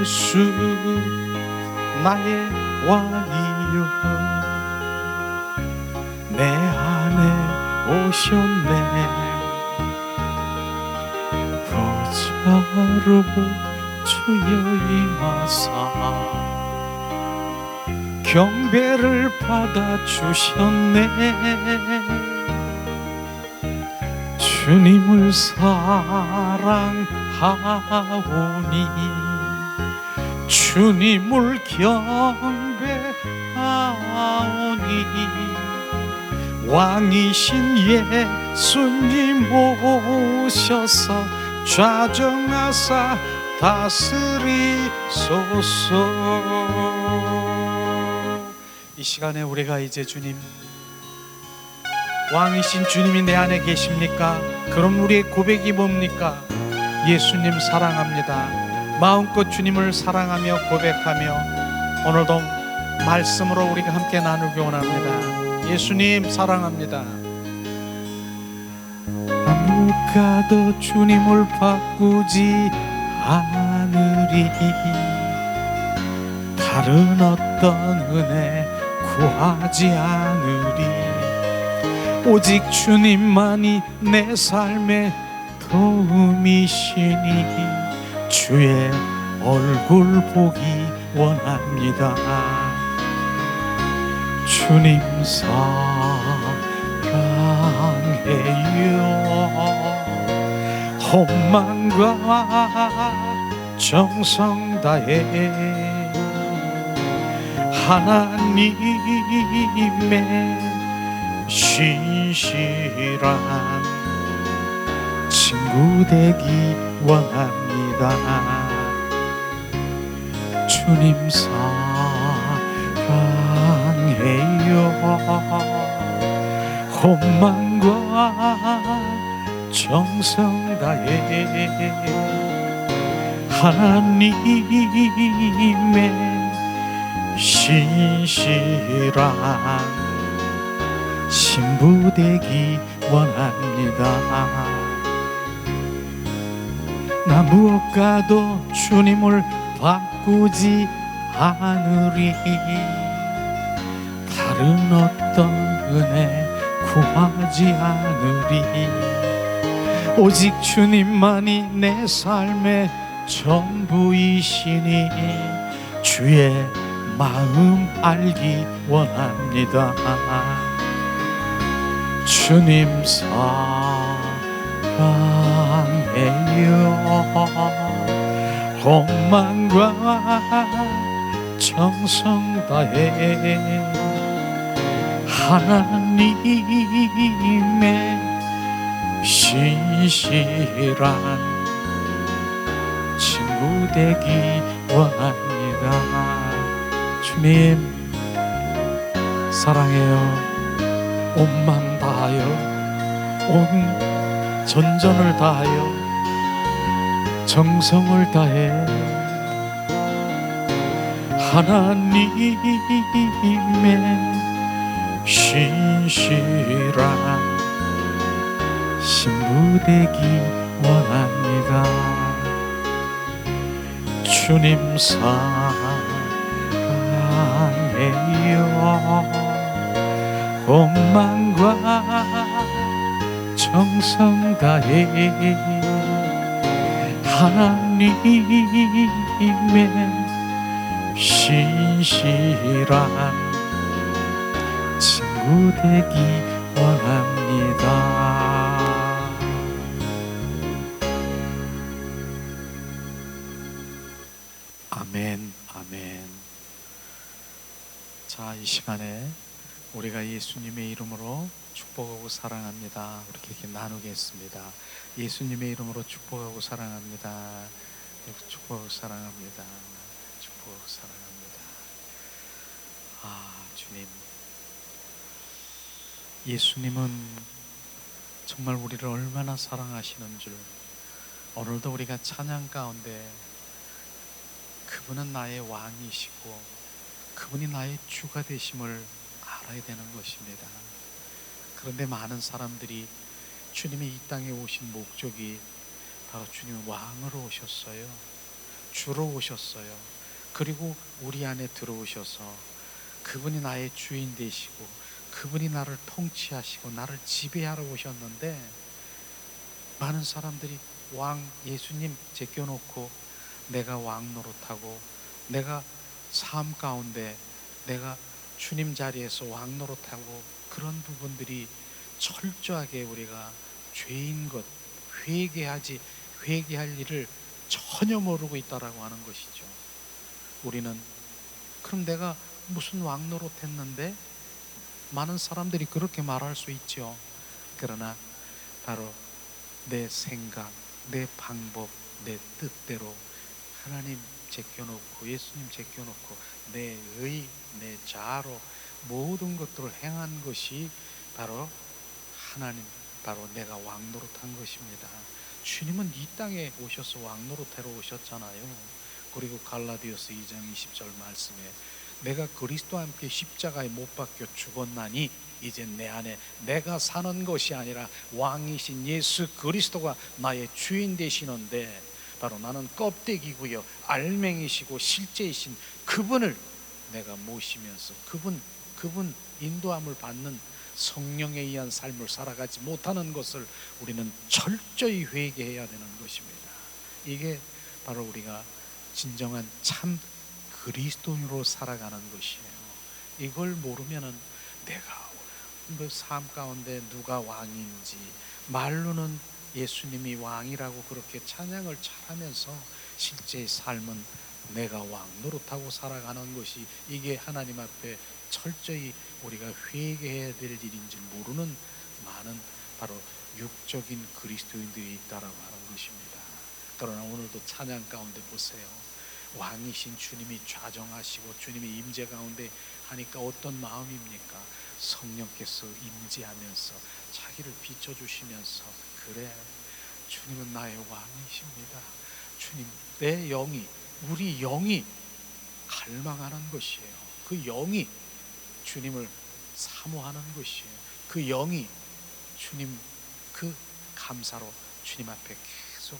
예수 나의 왕이여 내 안에 오셨네 보좌로 주여 임하사 경배를 받아주셨네 주님을 사랑하오니 주님을 경배하오니 왕이신 예수님 오셔서 좌정하사 다스리소서. 이 시간에 우리가 이제 주님, 왕이신 주님이 내 안에 계십니까? 그럼 우리의 고백이 뭡니까? 예수님 사랑합니다. 마음껏 주님을 사랑하며 고백하며 오늘도 말씀으로 우리가 함께 나누기 원합니다. 예수님 사랑합니다. 아무가도 주님을 바꾸지 않으리 다른 어떤 은혜 구하지 않으리 오직 주님만이 내 삶의 도움이시니 주의 얼굴 보기 원합니다. 주님 사랑해요 헌만과 정성 다해 하나님의 신실한 친구 되기 원합니다. 주님 사랑해요 헌만과 정성 다해 하나님의 신실한 신부 되기 원합니다. 나 무엇과도 주님을 바꾸지 않으리 다른 어떤 은혜 구하지 않으리 오직 주님만이 내 삶의 전부이시니 주의 마음 알기 원합니다. 주님 사랑해요 헌만과 정성 다해 하나님의 신실한 친구 되기 원합니다. 주님 사랑해요 온 맘 다하여 온 전전을 다하여 정성을 다해 하나님의 신실한 신부 되기 원합니다. 주님 사랑해요 헌만과 정성 다해 하나님의 신실한 친구 되기 원합니다. 아멘, 아멘. 자, 이 시간에 우리가 예수님의 이름으로 축복하고 사랑합니다. 이렇게 나누겠습니다. 예수님의 이름으로 축복하고 사랑합니다. 축복하고 사랑합니다. 축복하고 사랑합니다. 주님, 예수님은 정말 우리를 얼마나 사랑하시는 줄 오늘도 우리가 찬양 가운데 그분은 나의 왕이시고 그분이 나의 주가 되심을 알아야 되는 것입니다. 그런데 많은 사람들이 주님이 이 땅에 오신 목적이 바로 주님은 왕으로 오셨어요. 주로 오셨어요. 그리고 우리 안에 들어오셔서 그분이 나의 주인 되시고 그분이 나를 통치하시고 나를 지배하러 오셨는데, 많은 사람들이 왕 예수님 제껴놓고 내가 왕 노릇하고 내가 삶 가운데 내가 주님 자리에서 왕 노릇하고, 그런 부분들이 철저하게 우리가 죄인 것, 회개할 일을 전혀 모르고 있다라고 하는 것이죠. 우리는 그럼 내가 무슨 왕 노릇했는데? 많은 사람들이 그렇게 말할 수 있죠. 그러나 바로 내 생각, 내 방법, 내 뜻대로 하나님 제껴놓고 예수님 제껴놓고 내 의, 내 자아로 모든 것들을 행한 것이 바로 하나님, 바로 내가 왕 노릇한 것입니다. 주님은 이 땅에 오셔서 왕 노릇하러 오셨잖아요. 그리고 갈라디아서 2장 20절 말씀에 내가 그리스도와 함께 십자가에 못 박혀 죽었나니 이제 내 안에 내가 사는 것이 아니라 왕이신 예수 그리스도가 나의 주인 되시는데, 바로 나는 껍데기고요 알맹이시고 실제이신 그분을 내가 모시면서 그분 인도함을 받는 성령에 의한 삶을 살아가지 못하는 것을 우리는 철저히 회개해야 되는 것입니다. 이게 바로 우리가 진정한 참 그리스도인으로 살아가는 것이에요. 이걸 모르면은 내가 삶 가운데 누가 왕인지, 말로는 예수님이 왕이라고 그렇게 찬양을 잘하면서 실제의 삶은 내가 왕 노릇하고 살아가는 것이, 이게 하나님 앞에 철저히 우리가 회개해야 될 일인지 모르는 많은 바로 육적인 그리스도인들이 있다라고 하는 것입니다. 그러나 오늘도 찬양 가운데 보세요. 왕이신 주님이 좌정하시고 주님이 임재 가운데 하니까 어떤 마음입니까? 성령께서 임재하면서 자기를 비춰주시면서, 그래 주님은 나의 왕이십니다. 주님, 내 영이, 우리 영이 갈망하는 것이에요. 그 영이 주님을 사모하는 것이에요. 그 영이 주님 그 감사로 주님 앞에 계속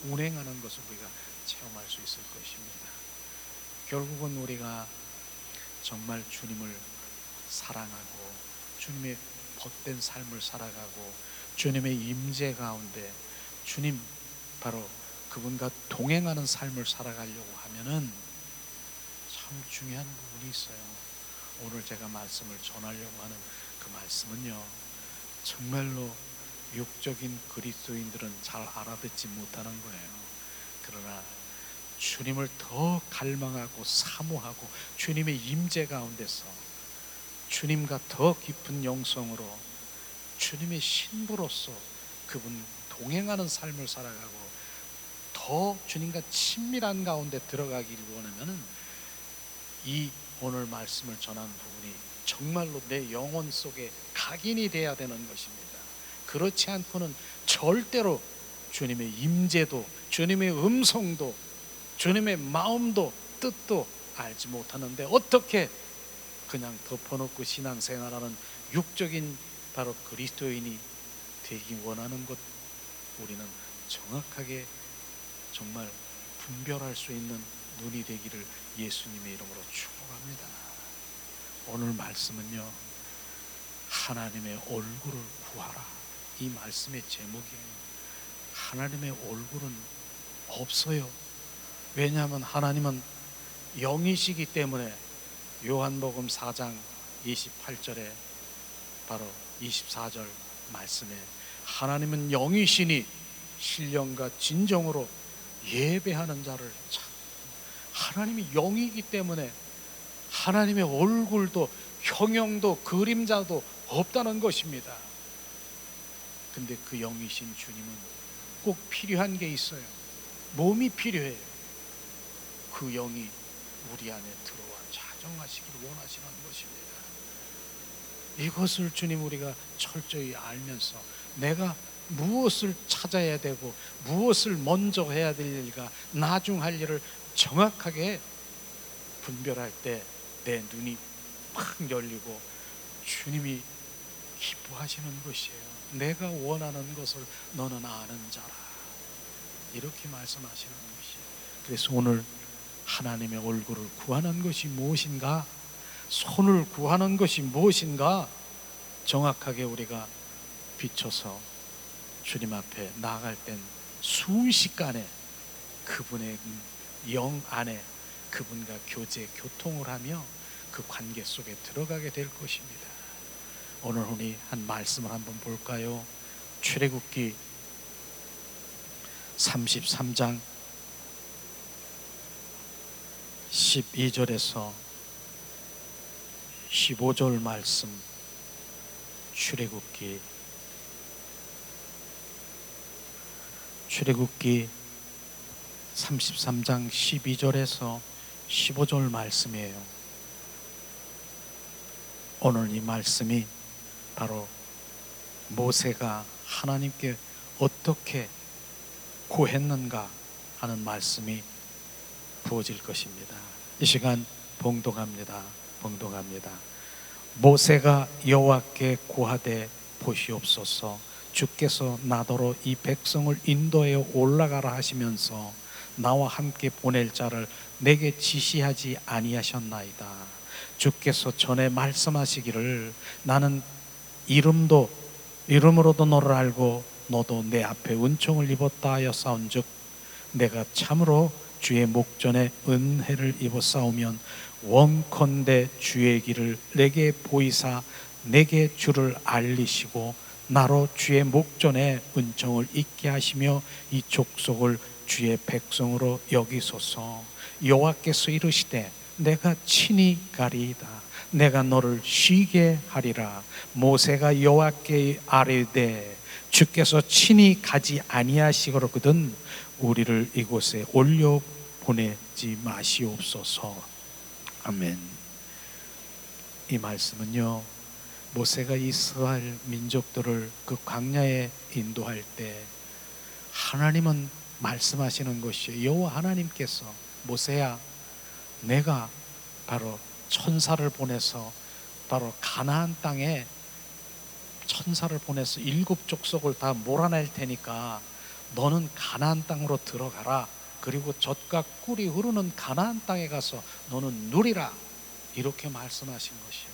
운행하는 것을 우리가 체험할 수 있을 것입니다. 결국은 우리가 정말 주님을 사랑하고 주님의 복된 삶을 살아가고 주님의 임재 가운데 주님 바로 그분과 동행하는 삶을 살아가려고 하면은 참 중요한 부분이 있어요. 오늘 제가 말씀을 전하려고 하는 그 말씀은요, 정말로 육적인 그리스도인들은 잘 알아듣지 못하는 거예요. 그러나 주님을 더 갈망하고 사모하고 주님의 임재 가운데서 주님과 더 깊은 영성으로 주님의 신부로서 그분 동행하는 삶을 살아가고 더 주님과 친밀한 가운데 들어가기를 원하면은 이 오늘 말씀을 전한 부분이 정말로 내 영혼 속에 각인이 돼야 되는 것입니다. 그렇지 않고는 절대로 주님의 임재도 주님의 음성도 주님의 마음도 뜻도 알지 못하는데, 어떻게 그냥 덮어놓고 신앙생활하는 육적인 바로 그리스도인이 되기 원하는 것, 우리는 정확하게 정말 분별할 수 있는 눈이 되기를 예수님의 이름으로 축복합니다. 오늘 말씀은요, 하나님의 얼굴을 구하라, 이 말씀의 제목이에요. 하나님의 얼굴은 없어요. 왜냐하면 하나님은 영이시기 때문에 요한복음 4장 28절에 바로 24절 말씀에 하나님은 영이시니 신령과 진정으로 예배하는 자를 하나님이 영이기 때문에 하나님의 얼굴도 형용도 그림자도 없다는 것입니다. 근데 그 영이신 주님은 꼭 필요한 게 있어요. 몸이 필요해요. 그 영이 우리 안에 들어와 자정하시기를 원하시는 것입니다. 이것을 주님 우리가 철저히 알면서 내가 무엇을 찾아야 되고 무엇을 먼저 해야 될 일과 나중 할 일을 정확하게 분별할 때 내 눈이 팍 열리고 주님이 기뻐하시는 것이에요. 내가 원하는 것을 너는 아는 자라, 이렇게 말씀하시는 것이에요. 그래서 오늘 하나님의 얼굴을 구하는 것이 무엇인가, 손을 구하는 것이 무엇인가 정확하게 우리가 비춰서 주님 앞에 나아갈 땐 순식간에 그분의 영 안에 그분과 교제, 교통을 하며 그 관계 속에 들어가게 될 것입니다. 오늘 우리 한 말씀을 한번 볼까요? 출애굽기 33장 12절에서 15절 말씀, 출애굽기 33장 12절에서 15절 말씀이에요. 오늘 이 말씀이 바로 모세가 하나님께 어떻게 구했는가 하는 말씀이 부어질 것입니다. 이 시간 봉독합니다. 모세가 여호와께 고하되 보시옵소서, 주께서 나더러 이 백성을 인도하여 올라가라 하시면서 나와 함께 보낼 자를 내게 지시하지 아니하셨나이다. 주께서 전에 말씀하시기를 나는 이름으로도 너를 알고 너도 내 앞에 은총을 입었다 하였사온즉 내가 참으로 주의 목전에 은혜를 입었사오면 원컨대 주의 길을 내게 보이사 내게 주를 알리시고 나로 주의 목전에 은총을 잊게 하시며 이 족속을 주의 백성으로 여기소서. 여호와께서 이르시되 내가 친히 가리이다. 내가 너를 쉬게 하리라. 모세가 여호와께 아뢰되 주께서 친히 가지 아니하시거든 우리를 이곳에 올려 보내지 마시옵소서. 아멘. 이 말씀은요, 모세가 이스라엘 민족들을 그 광야에 인도할 때 하나님은 말씀하시는 것이요, 여호와 하나님께서 모세야, 내가 바로 천사를 보내서 바로 가나안 땅에 천사를 보내서 7족속을 다 몰아낼 테니까 너는 가나안 땅으로 들어가라. 그리고 젖과 꿀이 흐르는 가나안 땅에 가서 너는 누리라. 이렇게 말씀하신 것이에요.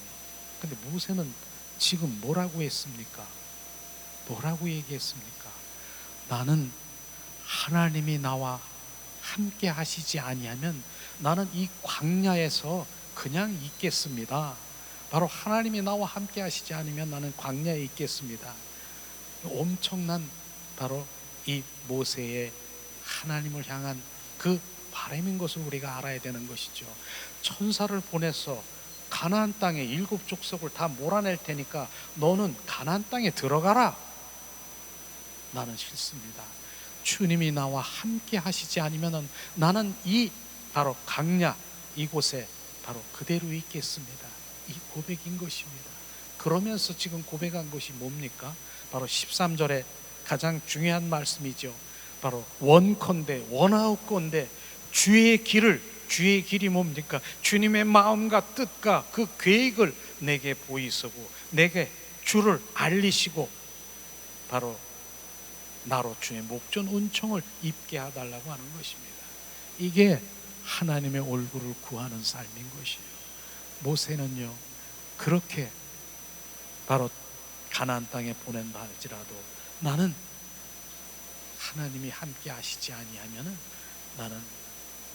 근데 모세는 지금 뭐라고 했습니까? 뭐라고 얘기했습니까? 나는 하나님이 나와 함께 하시지 아니하면 나는 이 광야에서 그냥 있겠습니다. 바로 하나님이 나와 함께 하시지 않으면 나는 광야에 있겠습니다. 엄청난 바로 이 모세의 하나님을 향한 그 바람인 것을 우리가 알아야 되는 것이죠. 천사를 보내서 가나안 땅에 7족속을 다 몰아낼 테니까 너는 가나안 땅에 들어가라. 나는 싫습니다. 주님이 나와 함께 하시지 않으면 나는 이 바로 광야 이곳에 바로 그대로 있겠습니다. 이 고백인 것입니다. 그러면서 지금 고백한 것이 뭡니까? 바로 13절에 가장 중요한 말씀이죠. 바로 원컨대 원하옵건대 주의 길이 뭡니까? 주님의 마음과 뜻과 그 계획을 내게 보이시고 내게 주를 알리시고 바로 나로 주의 목전 은총을 입게 해달라고 하는 것입니다. 이게 하나님의 얼굴을 구하는 삶인 것이에요. 모세는요, 그렇게 바로 가나안 땅에 보낸다 할지라도 나는 하나님이 함께 하시지 아니하면 나는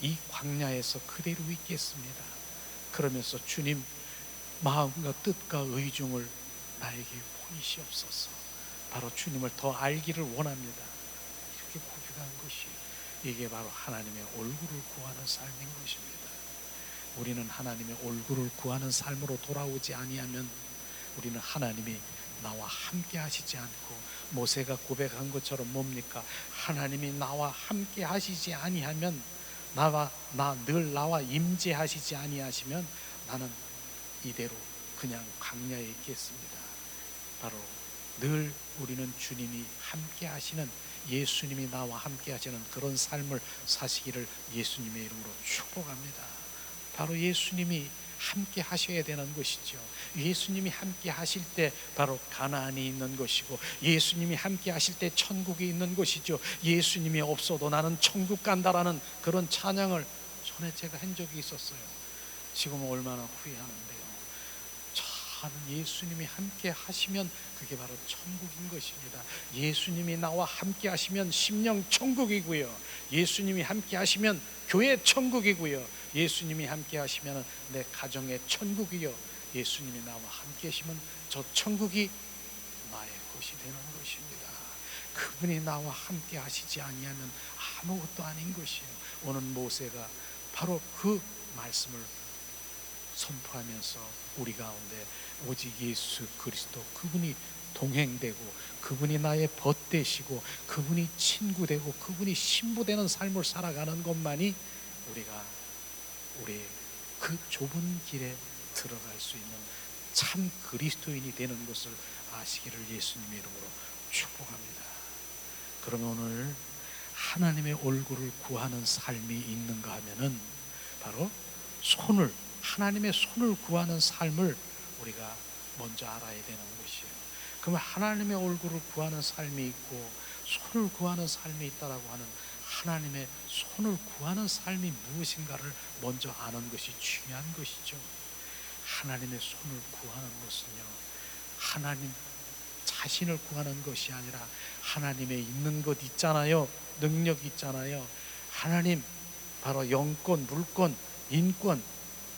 이 광야에서 그대로 있겠습니다. 그러면서 주님 마음과 뜻과 의중을 나에게 보이시옵소서. 바로 주님을 더 알기를 원합니다. 이렇게 고백한 것이 이게 바로 하나님의 얼굴을 구하는 삶인 것입니다. 우리는 하나님의 얼굴을 구하는 삶으로 돌아오지 아니하면 우리는 하나님이 나와 함께 하시지 않고 모세가 고백한 것처럼 뭡니까? 하나님이 나와 함께 하시지 아니하면 늘 나와 임재하시지 아니하시면 나는 이대로 그냥 광야에 있겠습니다. 바로 늘 우리는 주님이 함께 하시는, 예수님이 나와 함께 하시는 그런 삶을 사시기를 예수님의 이름으로 축복합니다. 바로 예수님이 함께 하셔야 되는 것이죠. 예수님이 함께 하실 때 바로 가나안이 있는 것이고, 예수님이 함께 하실 때 천국이 있는 것이죠. 예수님이 없어도 나는 천국 간다라는 그런 찬양을 전에 제가 한 적이 있었어요. 지금은 얼마나 후회하는데요. 참 예수님이 함께 하시면 그게 바로 천국인 것입니다. 예수님이 나와 함께 하시면 심령 천국이고요, 예수님이 함께 하시면 교회 천국이고요, 예수님이 함께 하시면 내 가정의 천국이요, 예수님이 나와 함께 하시면 저 천국이 나의 것이 되는 것입니다. 그분이 나와 함께 하시지 아니하면 아무것도 아닌 것이에요. 오늘 모세가 바로 그 말씀을 선포하면서 우리 가운데 오직 예수 그리스도, 그분이 동행되고 그분이 나의 벗되시고 그분이 친구되고 그분이 신부되는 삶을 살아가는 것만이 우리가 우리 그 좁은 길에 들어갈 수 있는 참 그리스도인이 되는 것을 아시기를 예수님의 이름으로 축복합니다. 그러면 오늘 하나님의 얼굴을 구하는 삶이 있는가 하면은 바로 하나님의 손을 구하는 삶을 우리가 먼저 알아야 되는 것이에요. 그러면 하나님의 얼굴을 구하는 삶이 있고 손을 구하는 삶이 있다라고 하는 하나님의 손을 구하는 삶이 무엇인가를 먼저 아는 것이 중요한 것이죠. 하나님의 손을 구하는 것은요, 하나님 자신을 구하는 것이 아니라 하나님의 있는 것 있잖아요, 능력 있잖아요, 하나님 바로 영권, 물권, 인권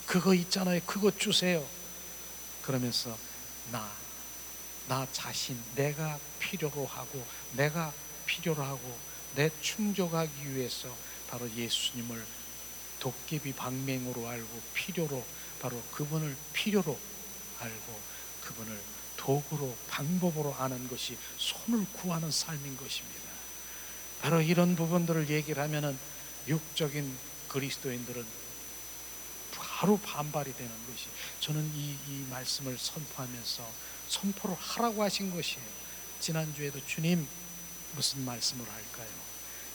그거 있잖아요, 그거 주세요. 그러면서 나 자신, 내가 필요로 하고 내 충족하기 위해서 바로 예수님을 도깨비 방맹으로 알고 바로 그분을 필요로 알고 그분을 도구로, 방법으로 아는 것이 손을 구하는 삶인 것입니다. 바로 이런 부분들을 얘기를 하면은 육적인 그리스도인들은 바로 반발이 되는 것이, 저는 이 말씀을 선포하면서 선포를 하라고 하신 것이에요. 지난주에도 주님 무슨 말씀을 할까요?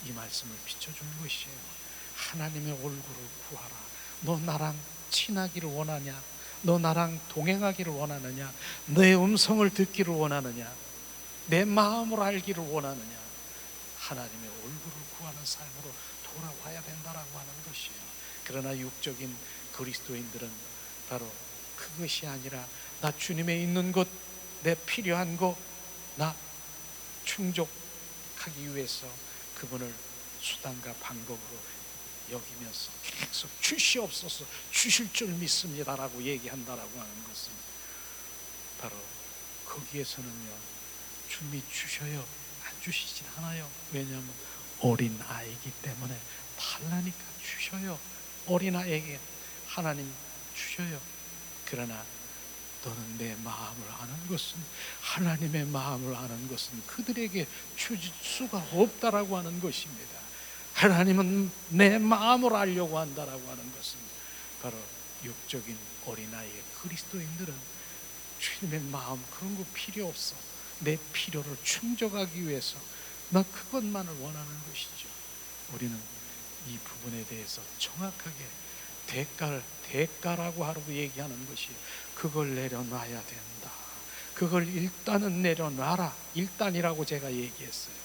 이 말씀을 비춰주는 것이에요. 하나님의 얼굴을 구하라. 너 나랑 친하기를 원하냐? 너 나랑 동행하기를 원하느냐? 내 음성을 듣기를 원하느냐? 내 마음을 알기를 원하느냐? 하나님의 얼굴을 구하는 삶으로 돌아와야 된다라고 하는 것이에요. 그러나 육적인 그리스도인들은 바로 그것이 아니라 나 주님의 있는 것, 내 필요한 것, 나 충족하기 위해서 그분을 수단과 방법으로 여기면서 계속 주시옵소서, 주실 줄 믿습니다라고 얘기한다라고 하는 것은 바로 거기에서는요, 주님이 주셔요, 안 주시진 않아요. 왜냐하면 어린 아이기 때문에 달라니까 주셔요. 어린 아이에게 하나님 주셔요. 그러나 너는 내 마음을 아는 것은, 하나님의 마음을 아는 것은 그들에게 주실 수가 없다라고 하는 것입니다. 하나님은 내 마음을 알려고 한다라고 하는 것은 바로 육적인 어린아이의 그리스도인들은 주님의 마음 그런 거 필요 없어. 내 필요를 충족하기 위해서 나 그것만을 원하는 것이죠. 우리는 이 부분에 대해서 정확하게 대가라고 하라고 얘기하는 것이, 그걸 내려놔야 된다. 그걸 일단은 내려놔라. 일단이라고 제가 얘기했어요.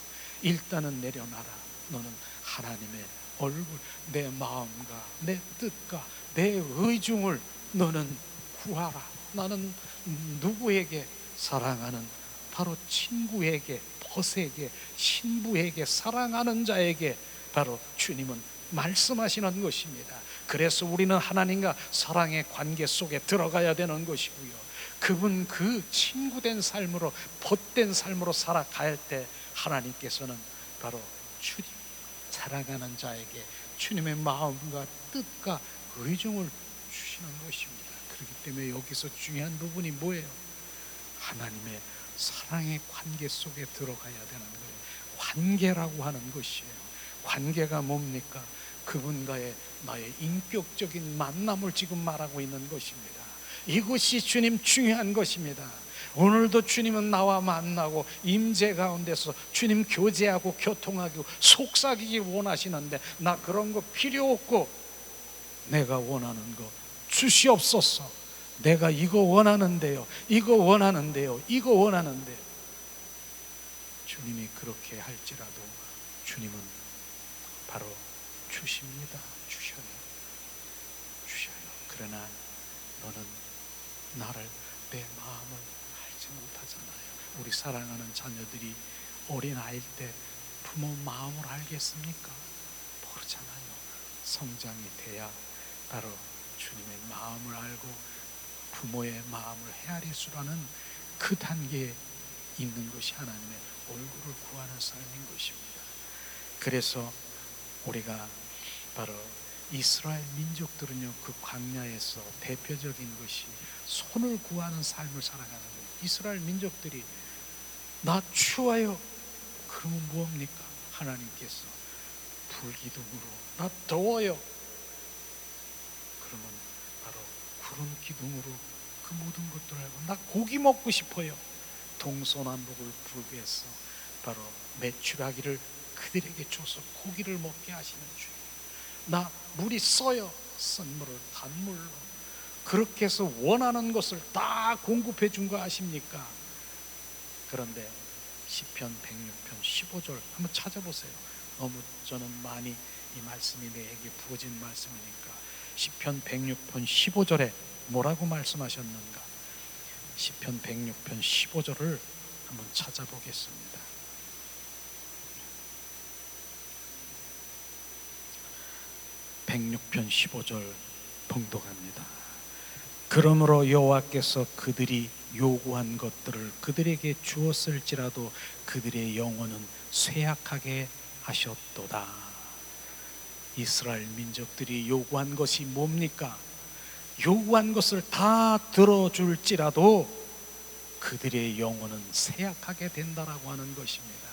일단은 내려놔라. 너는 하나님의 얼굴, 내 마음과 내 뜻과 내 의중을 너는 구하라. 나는 누구에게? 사랑하는 바로 친구에게, 벗에게, 신부에게, 사랑하는 자에게 바로 주님은 말씀하시는 것입니다. 그래서 우리는 하나님과 사랑의 관계 속에 들어가야 되는 것이고요, 그분 그 친구된 삶으로, 벗된 삶으로 살아갈 때 하나님께서는 바로 주님 사랑하는 자에게 주님의 마음과 뜻과 의중을 주시는 것입니다. 그렇기 때문에 여기서 중요한 부분이 뭐예요? 하나님의 사랑의 관계 속에 들어가야 되는 거예요. 관계라고 하는 것이에요. 관계가 뭡니까? 그분과의 나의 인격적인 만남을 지금 말하고 있는 것입니다. 이것이 주님 중요한 것입니다. 오늘도 주님은 나와 만나고 임재 가운데서 주님 교제하고 교통하고 속삭이기 원하시는데, 나 그런 거 필요 없고 내가 원하는 거 주시옵소서. 내가 이거 원하는데요, 이거 원하는데요, 이거 원하는데요. 주님이 그렇게 할지라도 주님은 바로 주십니다. 주셔요. 그러나 너는 나를, 내 마음을 알지 못하잖아요. 우리 사랑하는 자녀들이 어린아이일 때 부모 마음을 알겠습니까? 모르잖아요. 성장이 돼야 바로 주님의 마음을 알고 부모의 마음을 헤아릴 줄 아는 그 단계에 있는 것이 하나님의 얼굴을 구하는 삶인 것입니다. 그래서 우리가 바로 이스라엘 민족들은요, 그 광야에서 대표적인 것이 손을 구하는 삶을 살아가는 거예요. 이스라엘 민족들이 나 추워요. 그러면 뭡니까? 하나님께서 불기둥으로 나 더워요. 그러면 바로 구름 기둥으로 그 모든 것들을 알고 나 고기 먹고 싶어요. 동서남북을 불구해서 바로 메추라기를 그들에게 줘서 고기를 먹게 하시는 주님. 나 물이 써요. 쓴 물을 단물로 그렇게 해서 원하는 것을 다 공급해 준 거 아십니까? 그런데 시편 106편 15절 한번 찾아보세요. 너무 저는 많이 이 말씀이 내게 부어진 말씀이니까. 시편 106편 15절에 뭐라고 말씀하셨는가? 시편 106편 15절을 한번 찾아보겠습니다. (106편 15절) 봉독합니다. 그러므로 여호와께서 그들이 요구한 것들을 그들에게 주었을지라도 그들의 영혼은 쇠약하게 하셨도다. 이스라엘 민족들이 요구한 것이 뭡니까? 요구한 것을 다 들어줄지라도 그들의 영혼은 쇠약하게 된다라고 하는 것입니다.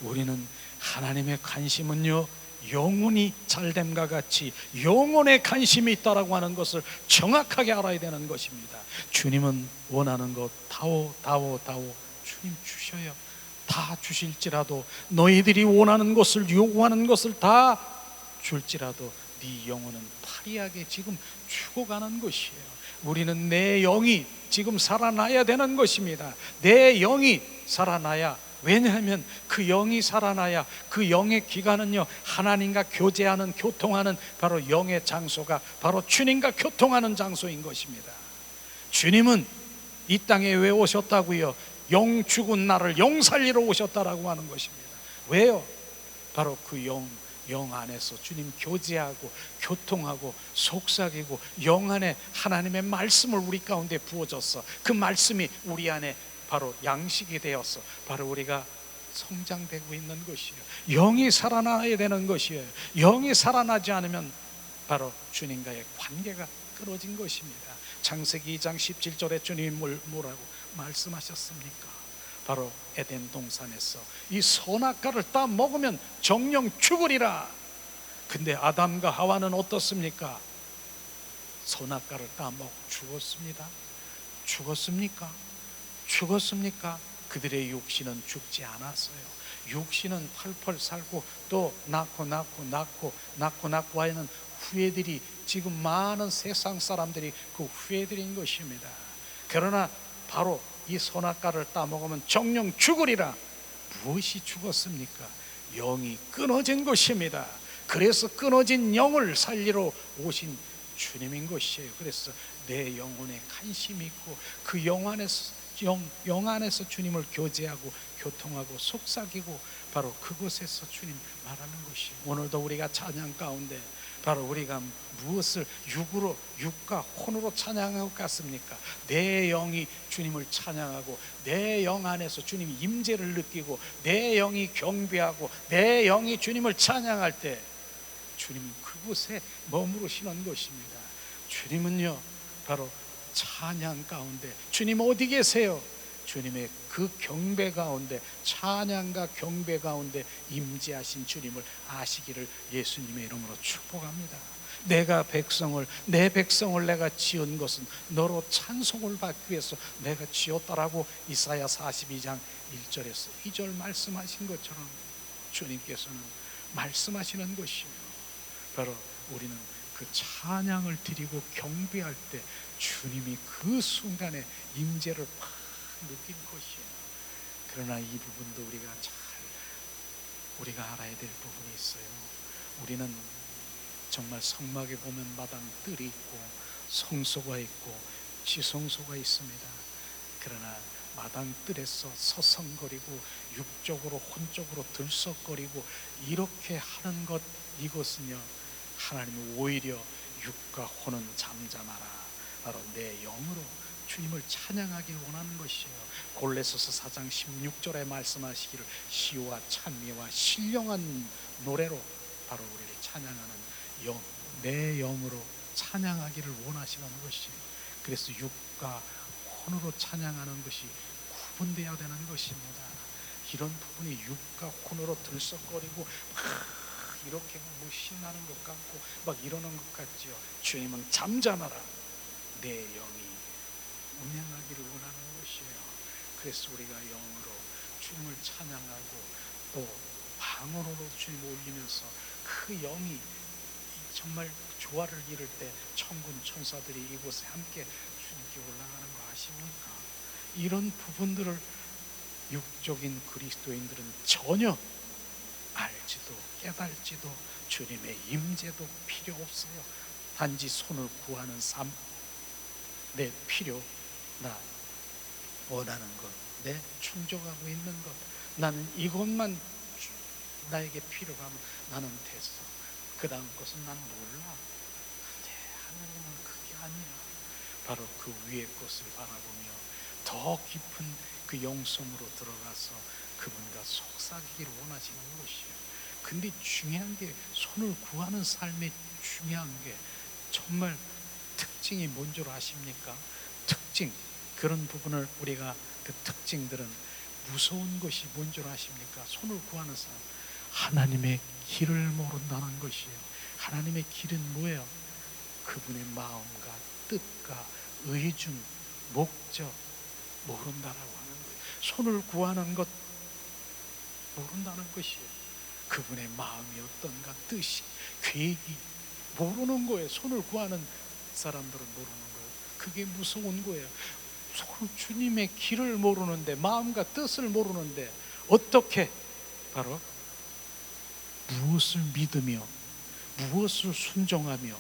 우리는 하나님의 관심은요, 영혼이 잘됨과 같이 영혼에 관심이 있다라고 하는 것을 정확하게 알아야 되는 것입니다. 주님은 원하는 것 다오 주님 주셔요. 다 주실지라도 너희들이 원하는 것을 요구하는 것을 다 줄지라도 네 영혼은 파리하게 지금 죽어가는 것이에요. 우리는 내 영이 지금 살아나야 되는 것입니다. 내 영이 살아나야, 왜냐하면 그 영이 살아나야 그 영의 기간은요, 하나님과 교제하는, 교통하는 바로 영의 장소가 바로 주님과 교통하는 장소인 것입니다. 주님은 이 땅에 왜 오셨다고요? 영 죽은 나를 영 살리러 오셨다라고 하는 것입니다. 왜요? 바로 그 영 안에서 주님 교제하고 교통하고 속삭이고 영 안에 하나님의 말씀을 우리 가운데 부어줘서 그 말씀이 우리 안에 바로 양식이 되어서 바로 우리가 성장되고 있는 것이에요. 영이 살아나야 되는 것이에요. 영이 살아나지 않으면 바로 주님과의 관계가 끊어진 것입니다. 창세기 2장 17절에 주님이 뭐라고 말씀하셨습니까? 바로 에덴 동산에서 이 선악과를 따 먹으면 정령 죽으리라. 근데 아담과 하와는 어떻습니까? 선악과를 따 먹고 죽었습니다. 죽었습니까? 죽었습니까? 그들의 육신은 죽지 않았어요. 육신은 펄펄 살고 또 낳고 하는 후예들이 지금 많은 세상 사람들이 그 후예들인 것입니다. 그러나 바로 이 선악과를 따먹으면 정령 죽으리라. 무엇이 죽었습니까? 영이 끊어진 것입니다. 그래서 끊어진 영을 살리러 오신 주님인 것이에요. 그래서 내 영혼에 관심이 있고 그 영 안에서 주님을 교제하고 교통하고 속삭이고 바로 그곳에서 주님 말하는 것이에요. 오늘도 우리가 찬양 가운데 바로 우리가 무엇을 육과 혼으로 찬양하고 갔습니까? 내 영이 주님을 찬양하고 내 영 안에서 주님 임재를 느끼고 내 영이 경배하고 내 영이 주님을 찬양할 때 주님은 그곳에 머무르시는 것입니다. 주님은요 바로 찬양 가운데, 주님 어디 계세요? 주님의 그 경배 가운데, 찬양과 경배 가운데 임재하신 주님을 아시기를 예수님의 이름으로 축복합니다. 내 백성을 내가 지은 것은 너로 찬송을 받기 위해서 내가 지었다라고 이사야 42장 1절에서 2절 말씀하신 것처럼 주님께서는 말씀하시는 것이에요. 바로 우리는 그 찬양을 드리고 경배할 때 주님이 그 순간에 임재를 팍 느낀 것이에요. 그러나 이 부분도 우리가 알아야 될 부분이 있어요. 우리는 정말 성막에 보면 마당 뜰이 있고 성소가 있고 지성소가 있습니다. 그러나 마당 뜰에서 서성거리고 육적으로 혼적으로 들썩거리고 이렇게 하는 것, 이것은요, 하나님은 오히려 육과 혼은 잠잠하라, 바로 내 영으로 주님을 찬양하길 원하는 것이에요. 골로새서 4장 16절에 말씀하시기를 시와 찬미와 신령한 노래로 바로 우리를 찬양하는 영, 내 영으로 찬양하기를 원하시는 것이에요. 그래서 육과 혼으로 찬양하는 것이 구분되어야 되는 것입니다. 이런 부분이 육과 혼으로 들썩거리고 막 이렇게 뭐 신나는 것 같고 막 이러는 것 같지요. 주님은 잠잠하라, 내 영이 운행하기를 원하는 것이에요. 그래서 우리가 영으로 주님을 찬양하고 또 방언으로 주님 올리면서 그 영이 정말 조화를 이룰 때 천군 천사들이 이곳에 함께 주님께 올라가는 거 아십니까? 이런 부분들을 육적인 그리스도인들은 전혀 알지도 깨달지도 주님의 임재도 필요 없어요. 단지 손을 구하는 삶, 내 필요, 나 원하는 것, 내 충족하고 있는 것, 나는 이것만 나에게 필요하면 나는 됐어. 그 다음 것은 난 몰라. 근데 하나님은 그게 아니야. 바로 그 위의 것을 바라보며 더 깊은 그 영성으로 들어가서 그분과 속삭이기를 원하시는 것이에요. 근데 중요한 게, 손을 구하는 삶의 중요한 게 정말 특징이 뭔 줄 아십니까? 특징, 그런 부분을 우리가 그 특징들은 무서운 것이 뭔 줄 아십니까? 손을 구하는 사람, 하나님의 길을 모른다는 것이에요. 하나님의 길은 뭐예요? 그분의 마음과 뜻과 의중, 목적 모른다라고 하는 거예요. 손을 구하는 것 모른다는 것이에요. 그분의 마음이 어떤가, 뜻이, 계획이 모르는 거예요. 손을 구하는 사람들은 모르는 거예요. 그게 무서운 거예요. 주님의 길을 모르는데, 마음과 뜻을 모르는데 어떻게 바로 무엇을 믿으며 무엇을 순종하며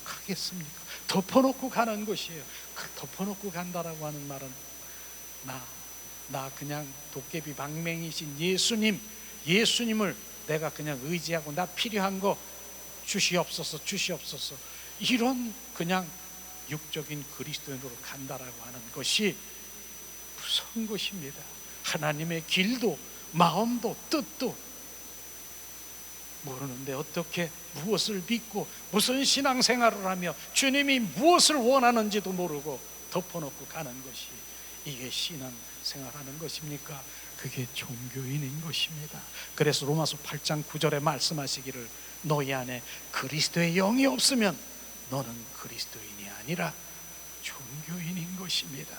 가겠습니까? 덮어놓고 가는 것이에요. 덮어놓고 간다라고 하는 말은 나 그냥 도깨비 방맹이신 예수님을 내가 그냥 의지하고 나 필요한 거 주시옵소서 이런 그냥 육적인 그리스도인으로 간다라고 하는 것이 무서운 것입니다. 하나님의 길도 마음도 뜻도 모르는데 어떻게 무엇을 믿고 무슨 신앙생활을 하며 주님이 무엇을 원하는지도 모르고 덮어놓고 가는 것이, 이게 신앙생활하는 것입니까? 그게 종교인인 것입니다. 그래서 로마서 8장 9절에 말씀하시기를 너희 안에 그리스도의 영이 없으면 너는 그리스도인이 아니라 종교인인 것입니다.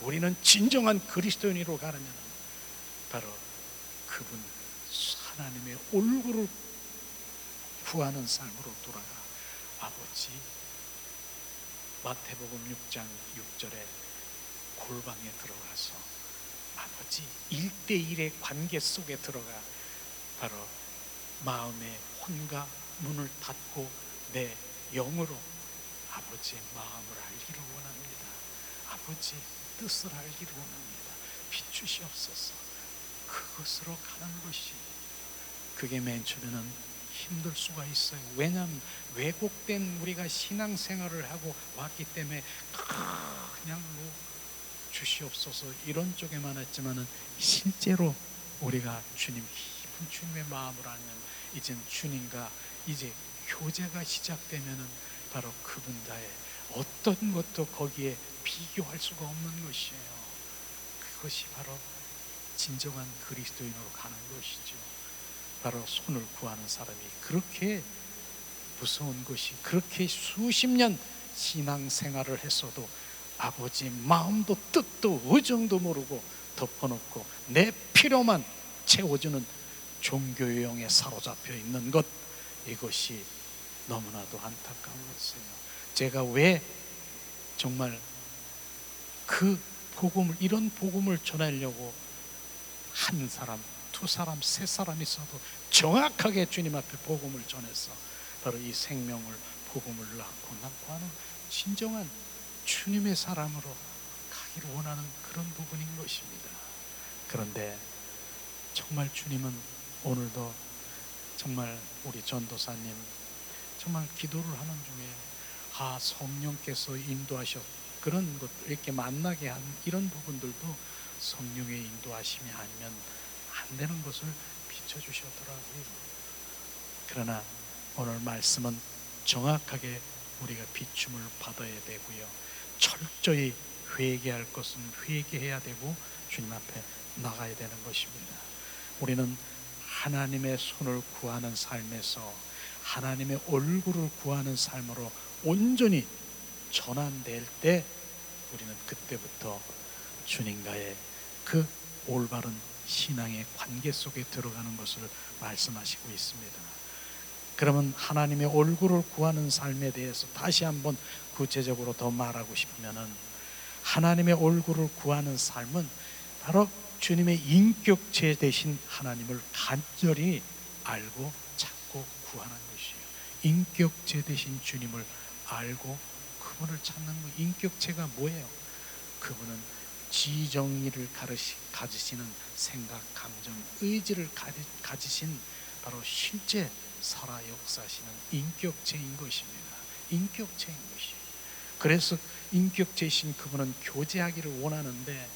우리는 진정한 그리스도인으로 가려면 바로 그분 하나님의 얼굴을 구하는 삶으로 돌아가. 아버지, 마태복음 6장 6절에 골방에 들어가서 아버지 1대1의 관계 속에 들어가 바로 마음의 혼과 문을 닫고 내 영으로 아버지의 마음을 알기를 원합니다. 아버지의 뜻을 알기를 원합니다. 비추시옵소서. 그것으로 가는 것이, 그게 맨 처음에는 힘들 수가 있어요. 왜냐하면 왜곡된 우리가 신앙생활을 하고 왔기 때문에 그냥 뭐 주시옵소서 이런 쪽에만 했지만은 실제로 우리가 주님의 마음을 알면 이젠 주님과 이제 교제가 시작되면은 바로 그분과의 어떤 것도 거기에 비교할 수가 없는 것이에요. 그것이 바로 진정한 그리스도인으로 가는 것이죠. 바로 손을 구하는 사람이 그렇게 무서운 것이, 그렇게 수십 년 신앙생활을 했어도 아버지의 마음도 뜻도 의정도 모르고 덮어놓고 내 필요만 채워주는 종교의 영에 사로잡혀 있는 것, 이것이 너무나도 안타까웠어요. 제가 왜 정말 그 복음을, 이런 복음을 전하려고 한 사람, 두 사람, 세 사람 있어도 정확하게 주님 앞에 복음을 전해서 바로 이 생명을, 복음을 낳고 하는 진정한 주님의 사람으로 가기를 원하는 그런 부분인 것입니다. 그런데 정말 주님은 오늘도 정말 우리 전도사님 정말 기도를 하는 중에 성령께서 인도하셨, 그런 것 이렇게 만나게 한 이런 부분들도 성령의 인도하심이 아니면 안 되는 것을 비춰주셨더라고요. 그러나 오늘 말씀은 정확하게 우리가 비춤을 받아야 되고요, 철저히 회개할 것은 회개해야 되고 주님 앞에 나가야 되는 것입니다. 우리는 하나님의 손을 구하는 삶에서 하나님의 얼굴을 구하는 삶으로 온전히 전환될 때 우리는 그때부터 주님과의 그 올바른 신앙의 관계 속에 들어가는 것을 말씀하시고 있습니다. 그러면 하나님의 얼굴을 구하는 삶에 대해서 다시 한번 구체적으로 더 말하고 싶으면은, 하나님의 얼굴을 구하는 삶은 바로 주님의 인격체 되신 하나님을 간절히 알고 찾고 구하는 것이에요. 인격체 되신 주님을 알고 그분을 찾는 것. 인격체가 뭐예요? 그분은 지정의를 가지시는 생각, 감정, 의지를 가지신 바로 실제 살아 역사하시는 인격체인 것입니다. 인격체인 것이에요. 그래서 인격체이신 그분은 교제하기를 원하는데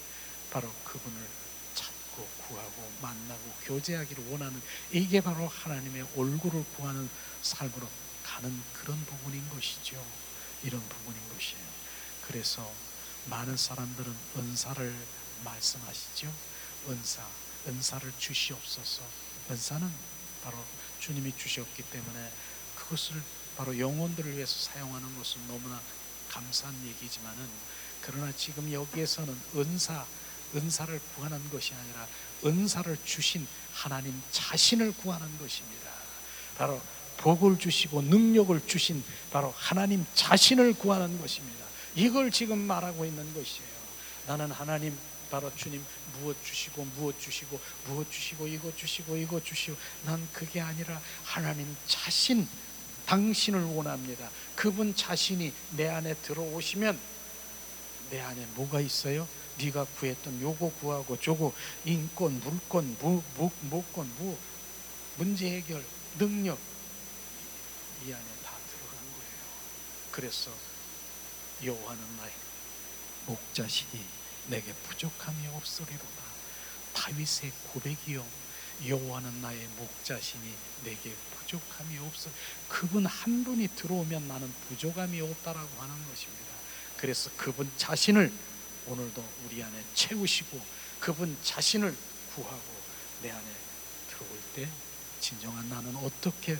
바로 그분을 찾고 구하고 만나고 교제하기를 원하는, 이게 바로 하나님의 얼굴을 구하는 삶으로 가는 그런 부분인 것이죠. 이런 부분인 것이에요. 그래서 많은 사람들은 은사를 말씀하시죠. 은사를 주시옵소서. 은사는 바로 주님이 주셨기 때문에 그것을 바로 영혼들을 위해서 사용하는 것은 너무나 감사한 얘기지만은, 그러나 지금 여기에서는 은사를 구하는 것이 아니라 은사를 주신 하나님 자신을 구하는 것입니다. 바로 복을 주시고 능력을 주신 바로 하나님 자신을 구하는 것입니다. 이걸 지금 말하고 있는 것이에요. 나는 하나님, 바로 주님 무엇 주시고 무엇 주시고 무엇 주시고 이것 주시고 이것 주시고, 난 그게 아니라 하나님 자신, 당신을 원합니다. 그분 자신이 내 안에 들어오시면 내 안에 뭐가 있어요? 네가 구했던 요거 구하고 저거, 인권, 물권, 무권, 문제 해결, 능력, 이 안에 다 들어간 거예요. 그래서 여호와는 나의 목자시니 내게 부족함이 없으리로다. 다윗의 고백이요, 여호와는 나의 목자시니 내게 부족함이 없어. 그분 한 분이 들어오면 나는 부족함이 없다라고 하는 것입니다. 그래서 그분 자신을 오늘도 우리 안에 채우시고 그분 자신을 구하고 내 안에 들어올 때 진정한 나는 어떻게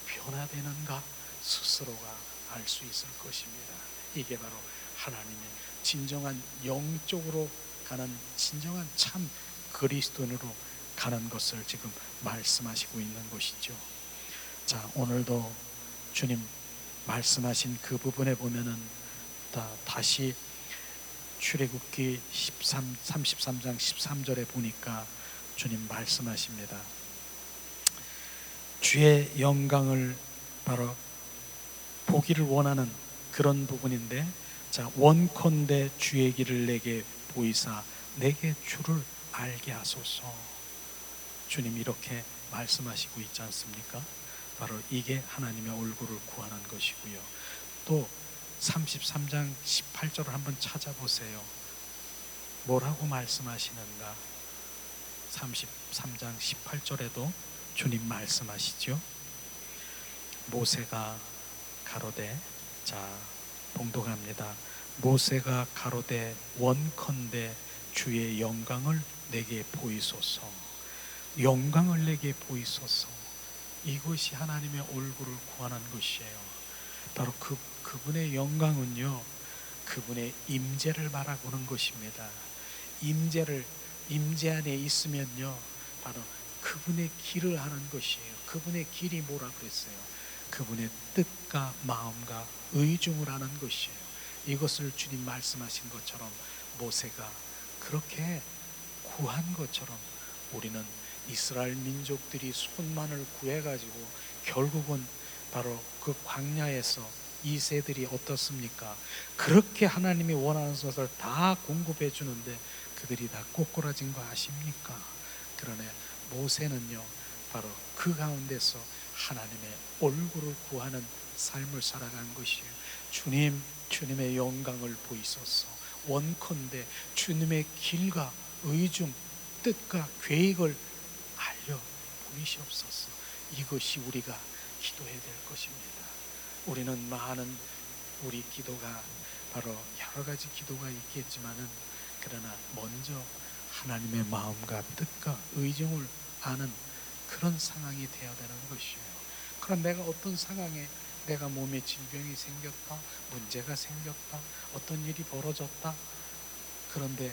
변화되는가 스스로가 알 수 있을 것입니다. 이게 바로 하나님의 진정한 영적으로 가는 진정한 참 그리스도인으로 가는 것을 지금 말씀하시고 있는 것이죠. 자, 오늘도 주님 말씀하신 그 부분에 보면은 다시 출애굽기 33장 13절에 보니까 주님 말씀하십니다. 주의 영광을 바로 보기를 원하는 그런 부분인데, 자, 원컨대 주의 길을 내게 보이사 내게 주를 알게 하소서. 주님 이렇게 말씀하시고 있지 않습니까? 바로 이게 하나님의 얼굴을 구하는 것이고요. 또 33장 18절을 한번 찾아보세요. 뭐라고 말씀하시는가? 33장 18절에도 주님 말씀하시죠. 모세가 가로되, 자, 봉독합니다. 모세가 가로되 원컨대 주의 영광을 내게 보이소서. 영광을 내게 보이소서. 이것이 하나님의 얼굴을 구하는 것이에요. 바로 그분의 영광은요, 그분의 임재를 말하고는 것입니다. 임재 안에 있으면요, 바로 그분의 길을 하는 것이에요. 그분의 길이 뭐라 그랬어요? 그분의 뜻과 마음과 의중을 아는 것이에요. 이것을 주님 말씀하신 것처럼 모세가 그렇게 구한 것처럼 우리는 이스라엘 민족들이 손만을 구해가지고 결국은 바로 그 광야에서 이 세들이 어떻습니까? 그렇게 하나님이 원하는 것을 다 공급해 주는데 그들이 다 꼬꾸라진 거 아십니까? 그러나 모세는요, 바로 그 가운데서 하나님의 얼굴을 구하는 삶을 살아간 것이에요. 주님, 주님의 영광을 보이소서. 원컨대 주님의 길과 의중, 뜻과 계획을 알려 보이시옵소서. 이것이 우리가 기도해야 될 것입니다. 우리는 많은 우리 기도가 바로 여러 가지 기도가 있겠지만은 그러나 먼저 하나님의 마음과 뜻과 의중을 아는 그런 상황이 되어야 되는 것이에요. 그럼 내가 어떤 상황에 내가 몸에 질병이 생겼다, 문제가 생겼다, 어떤 일이 벌어졌다. 그런데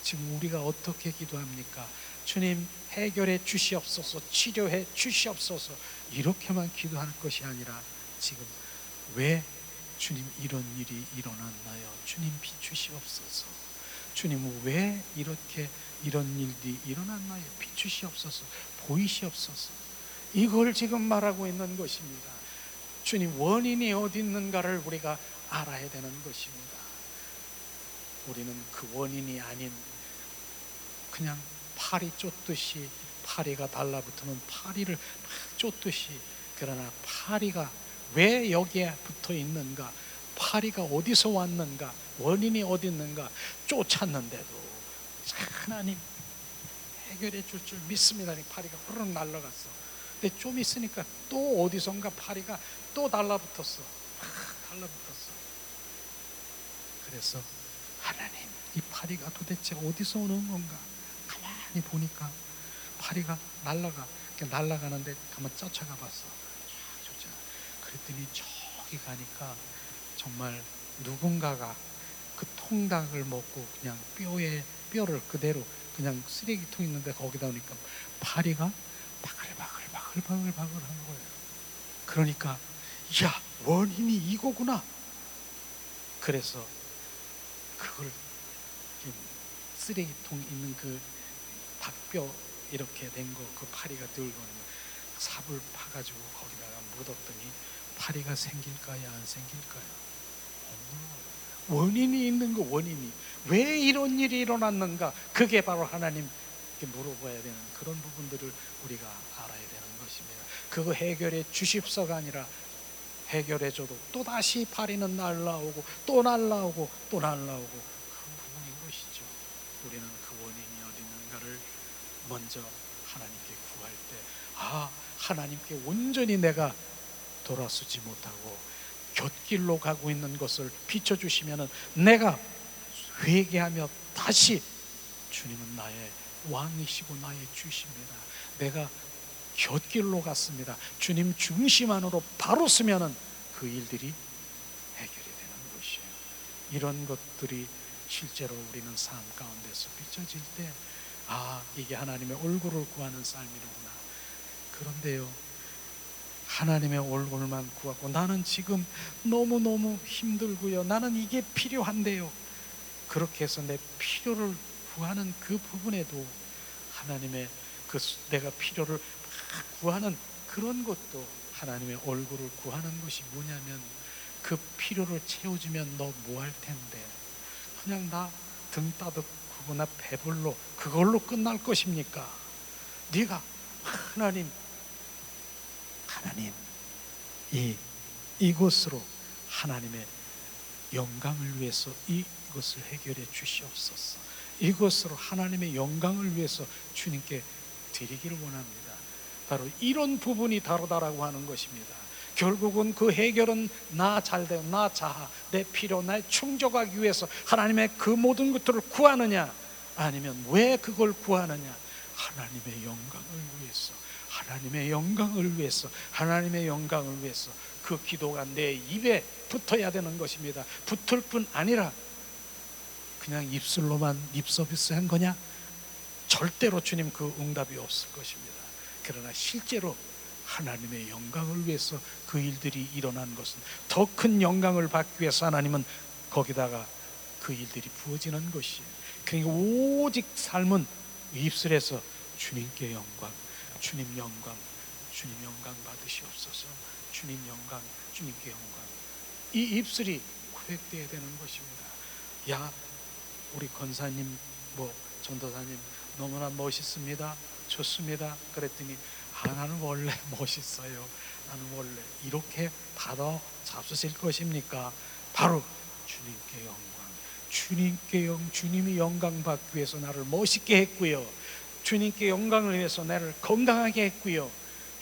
지금 우리가 어떻게 기도합니까? 주님 해결해 주시옵소서, 치료해 주시옵소서, 이렇게만 기도할 것이 아니라 지금 왜 주님 이런 일이 일어났나요? 주님 비추시옵소서. 주님 왜 이렇게 이런 일이 일어났나요? 비추시옵소서, 보이시옵소서. 이걸 지금 말하고 있는 것입니다. 주님 원인이 어디 있는가를 우리가 알아야 되는 것입니다. 우리는 그 원인이 아닌 그냥 파리 쫓듯이, 파리가 달라붙으면 파리를 막 쫓듯이, 그러나 파리가 왜 여기에 붙어 있는가, 파리가 어디서 왔는가, 원인이 어디 있는가 쫓았는데도 하나님 해결해 줄 줄 믿습니다. 파리가 후루룩 날아갔어. 근데 좀 있으니까 또 어디선가 파리가 또 달라붙었어. 달라붙었어. 그래서 하나님, 이 파리가 도대체 어디서 오는 건가? 가만히 보니까 파리가 날아가는데 한번 쫓아가 봤어. 그랬더니 저기 가니까 정말 누군가가 그 통닭을 먹고 그냥 뼈를 그대로 그냥 쓰레기통 있는데 거기다 오니까 파리가 바글바글 한 거예요. 그러니까 야, 원인이 이거구나. 그래서 그걸 쓰레기통 있는 그 닭뼈 이렇게 된 거 그 파리가 들고 오는 거 삽을 파가지고 거기다가 묻었더니 파리가 생길까요, 안 생길까요? 원인이 있는 거. 원인이 왜 이런 일이 일어났는가, 그게 바로 하나님께 물어봐야 되는 그런 부분들을 우리가 알아야 되는 것입니다. 그거 해결해 주십서가 아니라 해결해 줘도 또다시 파리는 날라오고 또 날라오고 또 날라오고 그런 부분인 것이죠. 우리는 그 원인이 어디 있는가를 먼저 하나님께 구할 때, 하나님께 온전히 내가 돌아서지 못하고 곁길로 가고 있는 것을 비춰주시면 내가 회개하며 다시, 주님은 나의 왕이시고 나의 주십니다. 내가 곁길로 갔습니다. 주님 중심 안으로 바로 서면은 그 일들이 해결이 되는 것이에요. 이런 것들이 실제로 우리는 삶 가운데서 비춰질 때, 이게 하나님의 얼굴을 구하는 삶이로구나. 그런데요, 하나님의 얼굴만 구하고 나는 지금 너무너무 힘들고요, 나는 이게 필요한데요, 그렇게 해서 내 필요를 구하는 그 부분에도 하나님의 내가 필요를 구하는 그런 것도 하나님의 얼굴을 구하는 것이 뭐냐면, 그 필요를 채워주면 너 뭐 할 텐데, 그냥 나 등 따뜻하고 나 배불러 그걸로 끝날 것입니까? 네가 하나님 이것으로 하나님의 영광을 위해서 이것을 해결해 주시옵소서. 이것으로 하나님의 영광을 위해서 주님께 드리기를 원합니다. 바로 이런 부분이 다르다라고 하는 것입니다. 결국은 그 해결은 나 잘되고 나 자아, 내 필요, 날 충족하기 위해서 하나님의 그 모든 것들을 구하느냐, 아니면 왜 그걸 구하느냐, 하나님의 영광을 위해서, 하나님의 영광을 위해서, 하나님의 영광을 위해서 그 기도가 내 입에 붙어야 되는 것입니다. 붙을 뿐 아니라 그냥 입술로만 립서비스 한 거냐? 절대로 주님 그 응답이 없을 것입니다. 그러나 실제로 하나님의 영광을 위해서 그 일들이 일어난 것은, 더 큰 영광을 받기 위해서 하나님은 거기다가 그 일들이 부어지는 것이에요. 그러니까 오직 삶은 입술에서 주님께 영광, 주님 영광, 주님 영광 받으시옵소서, 주님 영광, 주님께 영광, 이 입술이 고백되어야 되는 것입니다. 야, 우리 권사님, 전도사님 너무나 멋있습니다, 좋습니다 그랬더니 나는 원래 멋있어요, 나는 원래, 이렇게 받아 잡수실 것입니까? 바로 주님께 영광, 주님이 영광 받기 위해서 나를 멋있게 했고요, 주님께 영광을 위해서 나를 건강하게 했고요,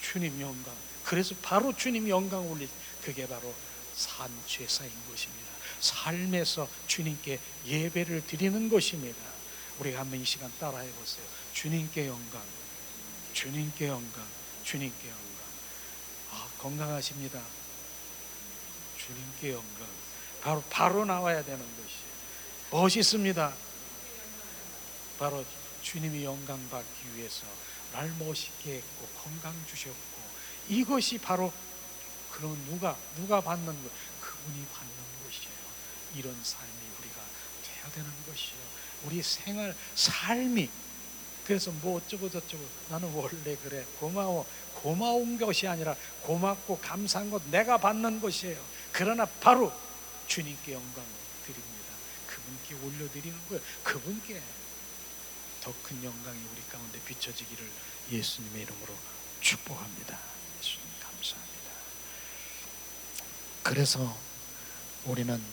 주님 영광, 그래서 바로 주님 영광 올릴, 그게 바로 산 제사인 것입니다. 삶에서 주님께 예배를 드리는 것입니다. 우리가 한번 이 시간 따라해 보세요. 주님께 영광, 주님께 영광, 주님께 영광. 건강하십니다. 주님께 영광. 바로 나와야 되는 것이에요. 멋있습니다. 바로 주님이 영광 받기 위해서 날 멋있게 했고 건강 주셨고, 이것이 바로, 그러면 누가 받는 것? 그분이 받는 것이에요. 이런 삶이 우리가 돼야 되는 것이에요. 우리 생활, 삶이. 그래서 어쩌고 저쩌고, 나는 원래 그래, 고마운 것이 아니라 고맙고 감사한 것, 내가 받는 것이에요. 그러나 바로 주님께 영광 드립니다. 그분께 올려드리는 거예요. 그분께 더 큰 영광이 우리 가운데 비춰지기를 예수님의 이름으로 축복합니다. 예수님 감사합니다. 그래서 우리는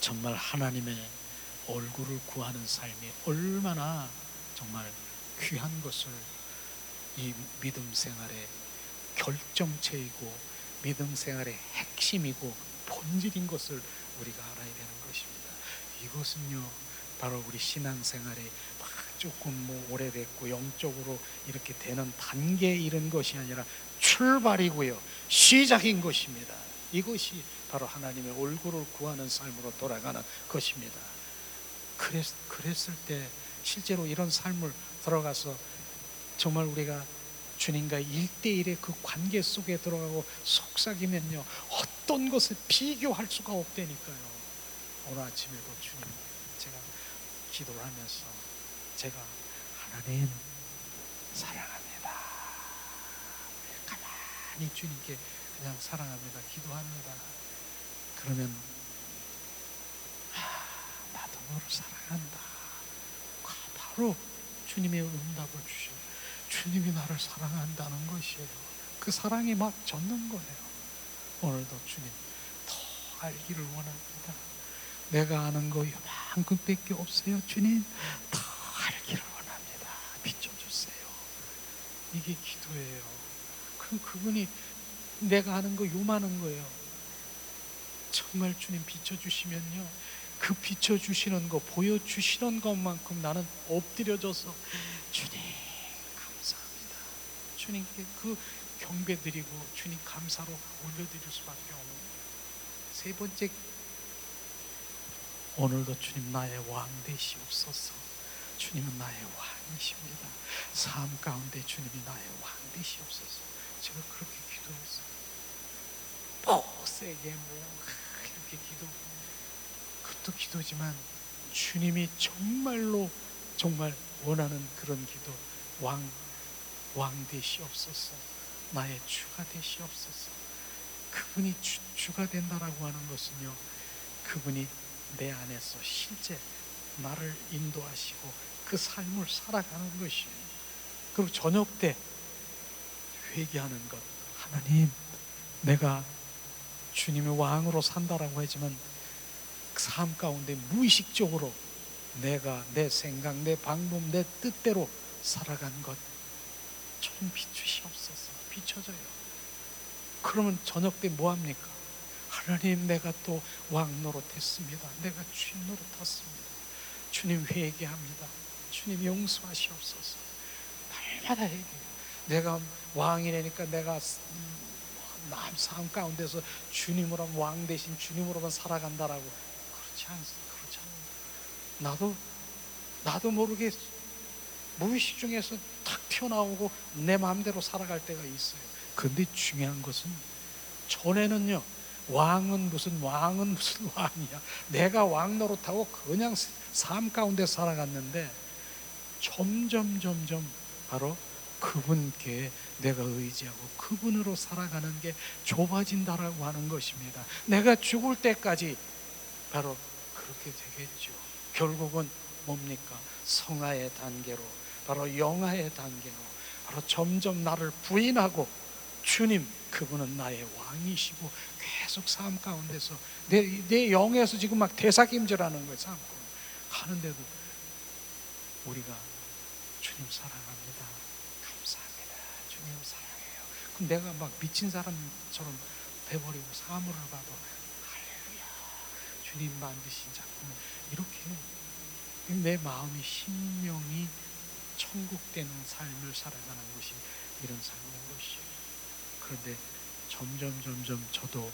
정말 하나님의 얼굴을 구하는 삶이 얼마나 정말 귀한 것을, 이 믿음 생활의 결정체이고 믿음 생활의 핵심이고 본질인 것을 우리가 알아야 되는 것입니다. 이것은요, 바로 우리 신앙생활에 조금 오래됐고 영적으로 이렇게 되는 단계에 이른 것이 아니라 출발이고요, 시작인 것입니다. 이것이 바로 하나님의 얼굴을 구하는 삶으로 돌아가는 것입니다. 그랬을 때 실제로 이런 삶을 들어가서 정말 우리가 주님과 1대1의 그 관계 속에 들어가고 속삭이면요, 어떤 것을 비교할 수가 없다니까요. 오늘 아침에도 주님, 제가 기도를 하면서 제가 하나님 사랑합니다, 가만히 주님께 그냥 사랑합니다, 기도합니다. 그러면 나도 너를 사랑한다, 바로 주님의 응답을 주셔. 주님이 나를 사랑한다는 것이에요. 그 사랑이 막 젖는 거예요. 오늘도 주님 더 알기를 원합니다. 내가 아는 거 이만큼밖에 없어요. 주님 더 알기를 원합니다. 비춰주세요. 이게 기도예요. 그럼 그분이 내가 아는 거 요만한 거예요. 정말 주님 비춰주시면요, 그 비춰주시는 거, 보여주시는 것만큼 나는 엎드려져서 주님 감사합니다, 주님께 그 경배드리고 주님 감사로 올려드릴 수밖에 없는. 세 번째, 오늘도 주님 나의 왕 되시옵소서. 주님은 나의 왕이십니다. 삶 가운데 주님이 나의 왕 되시옵소서. 제가 그렇게 기도했어요. 세게 이렇게 기도, 그것도 기도지만 주님이 정말로 정말 원하는 그런 기도, 왕 되시옵소서. 나의 주가 되시옵소서. 그분이 주가 된다라고 하는 것은요, 그분이 내 안에서 실제 나를 인도하시고 그 삶을 살아가는 것이에요. 그리고 저녁 때 회개하는 것, 하나님 내가 주님의 왕으로 산다라고 하지만 그 삶 가운데 무의식적으로 내가 내 생각, 내 방법, 내 뜻대로 살아간 것 좀 비추시옵소서. 비춰져요. 그러면 저녁 때 뭐합니까? 하나님 내가 또 왕 노릇했습니다. 내가 주인 노릇했습니다. 주님 회개합니다. 주님 용서하시옵소서. 날마다 회개해요. 내가 왕이라니까 내가 남 삶 가운데서 주님으로 왕 대신 주님으로만 살아간다라고 그렇지 않아요. 나도 모르게 무의식 중에서 탁 튀어나오고 내 마음대로 살아갈 때가 있어요. 근데 중요한 것은 전에는요, 왕은 무슨 왕이야. 내가 왕 노릇하고 그냥 삶 가운데 살아갔는데 점점 바로 그분께 내가 의지하고 그분으로 살아가는 게 좁아진다라고 하는 것입니다. 내가 죽을 때까지 바로 그렇게 되겠죠. 결국은 뭡니까? 성화의 단계로, 바로 영화의 단계로, 바로 점점 나를 부인하고 주님, 그분은 나의 왕이시고 계속 삶 가운데서 내 영에서 지금 막 대사김질하는 거예요. 삶 가는데도 우리가 주님 사랑합니다, 감사합니다, 주님 사랑해요. 그럼 내가 막 미친 사람처럼 돼버리고 사물을 봐도 할렐루야, 주님 만드신 작품, 이렇게 내 마음이 심령이 천국 되는 삶을 살아가는 것이 이런 삶인 것이에요. 그런데 점점 저도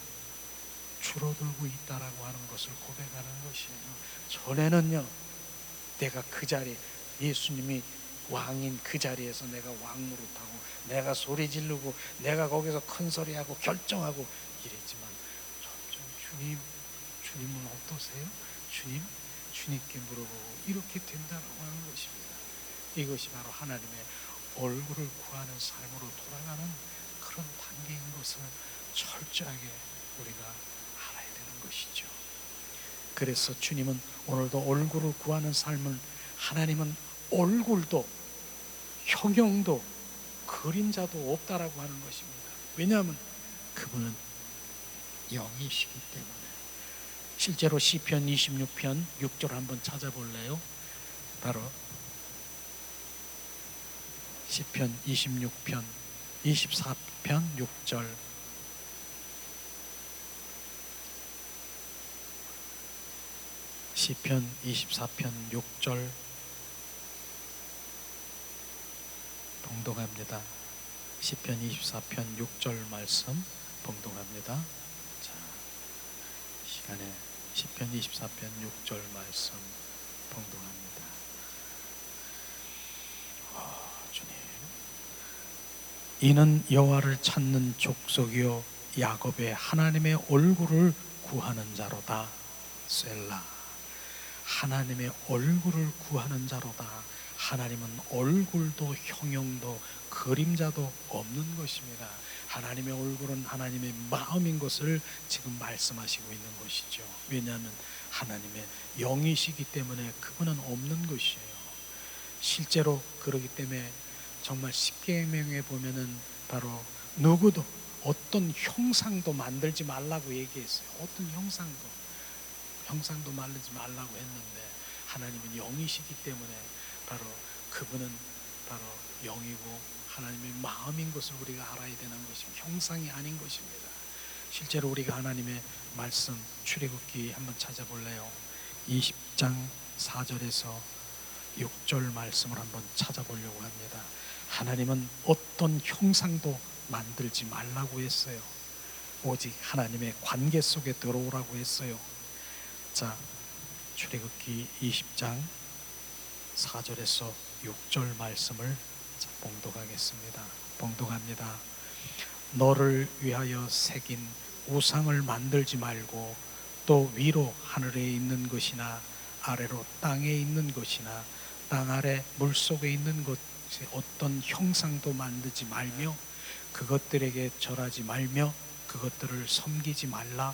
줄어들고 있다라고 하는 것을 고백하는 것이에요. 전에는요, 내가 그 자리에, 예수님이 왕인 그 자리에서 내가 왕 노릇하고 내가 소리 지르고 내가 거기서 큰 소리하고 결정하고 이랬지만 점점 주님은 어떠세요? 주님께 물어보고 이렇게 된다라고 하는 것입니다. 이것이 바로 하나님의 얼굴을 구하는 삶으로 돌아가는 그런 단계인 것을 철저하게 우리가 알아야 되는 것이죠. 그래서 주님은 오늘도 얼굴을 구하는 삶을, 하나님은 얼굴도 형용도 그림자도 없다라고 하는 것입니다. 왜냐하면 그분은 영이시기 때문에. 실제로 시편 26편 6절 한번 찾아볼래요? 바로 시편 24편 6절. 시편 24편 6절 봉독합니다. 시편 24편 6절 말씀 봉독합니다. 자, 시간에 시편 24편 6절 말씀 봉독합니다. 주님, 이는 여호와를 찾는 족속이요 야곱의 하나님의 얼굴을 구하는 자로다. 셀라. 하나님의 얼굴을 구하는 자로다. 하나님은 얼굴도 형용도 그림자도 없는 것입니다. 하나님의 얼굴은 하나님의 마음인 것을 지금 말씀하시고 있는 것이죠. 왜냐하면 하나님의 영이시기 때문에 그분은 없는 것이에요. 실제로 그러기 때문에 정말 십계명에 보면은 바로 누구도 어떤 형상도 만들지 말라고 얘기했어요. 어떤 형상도 만들지 말라고 했는데 하나님은 영이시기 때문에 바로 그분은 바로 영이고 하나님의 마음인 것을 우리가 알아야 되는 것입니다. 형상이 아닌 것입니다. 실제로 우리가 하나님의 말씀 출애굽기 한번 찾아볼래요? 20장 4절에서 6절 말씀을 한번 찾아보려고 합니다. 하나님은 어떤 형상도 만들지 말라고 했어요. 오직 하나님의 관계 속에 들어오라고 했어요. 자, 출애굽기 20장 4절에서 6절 말씀을 봉독하겠습니다. 봉독합니다. 너를 위하여 새긴 우상을 만들지 말고 또 위로 하늘에 있는 것이나 아래로 땅에 있는 것이나 땅 아래 물속에 있는 것이 어떤 형상도 만들지 말며 그것들에게 절하지 말며 그것들을 섬기지 말라.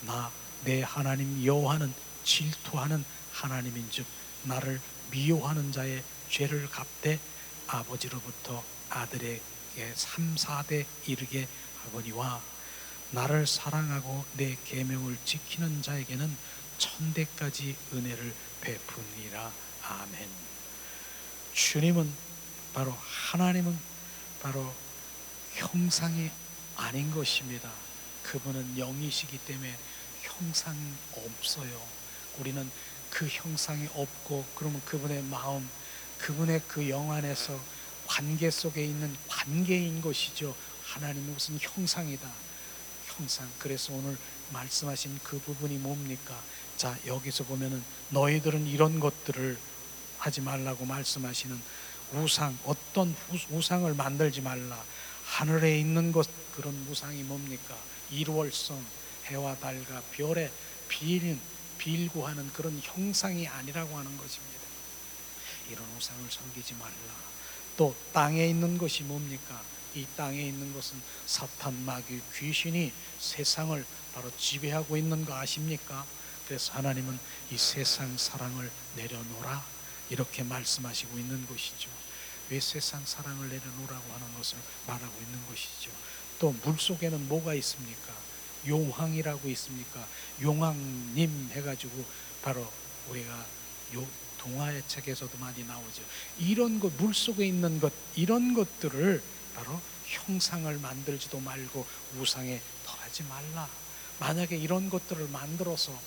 나 내 하나님 여호와는 질투하는 하나님인즉 나를 미워하는 자의 죄를 갚되 아버지로부터 아들에게 3, 4대 이르게 하거니와 나를 사랑하고 내 계명을 지키는 자에게는 천대까지 은혜를 베푸니라. 아멘. 주님은 바로 하나님은 바로 형상이 아닌 것입니다. 그분은 영이시기 때문에 형상이 없어요. 우리는 그 형상이 없고 그러면 그분의 마음, 그분의 그 영 안에서 관계 속에 있는 관계인 것이죠. 하나님은 무슨 형상이다. 형상. 그래서 오늘 말씀하신 그 부분이 뭡니까? 자, 여기서 보면은 너희들은 이런 것들을 하지 말라고 말씀하시는 우상, 어떤 우상을 만들지 말라. 하늘에 있는 것, 그런 우상이 뭡니까? 일월성, 해와 달과 별에 빌구하는 그런 형상이 아니라고 하는 것입니다. 이런 우상을 섬기지 말라. 또 땅에 있는 것이 뭡니까? 이 땅에 있는 것은 사탄, 마귀, 귀신이 세상을 바로 지배하고 있는 거 아십니까? 그래서 하나님은 이 세상 사랑을 내려놓으라 이렇게 말씀하시고 있는 것이죠. 왜 세상 사랑을 내려놓으라고 하는 것을 말하고 있는 것이죠. 또 물속에는 뭐가 있습니까? 용왕이라고 있습니까? 용왕님 해가지고 바로 우리가 동화의 책에서도 많이 나오죠. 이런 것, 물속에 있는 것, 이런 것들을 바로 형상을 만들지도 말고 우상에 더하지 말라. 만약에 이런 것들을 만들어서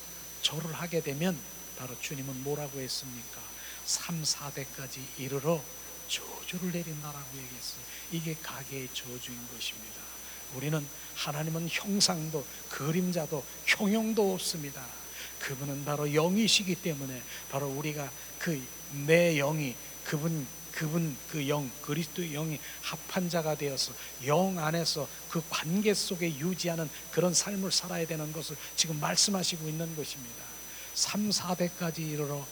절을 하게 되면 바로 주님은 뭐라고 했습니까? 3, 4대까지 이르러 저주를 내린다라고 얘기했어요. 이게 가계의 저주인 것입니다. 우리는 하나님은 형상도 그림자도 형용도 없습니다. 그분은 바로 영이시기 때문에 바로 우리가 내 영이 그분 그 영, 그리스도의 영이 합한 자가 되어서 영 안에서 그 관계 속에 유지하는 그런 삶을 살아야 되는 것을 지금 말씀하시고 있는 것입니다. 3, 4대까지 이르러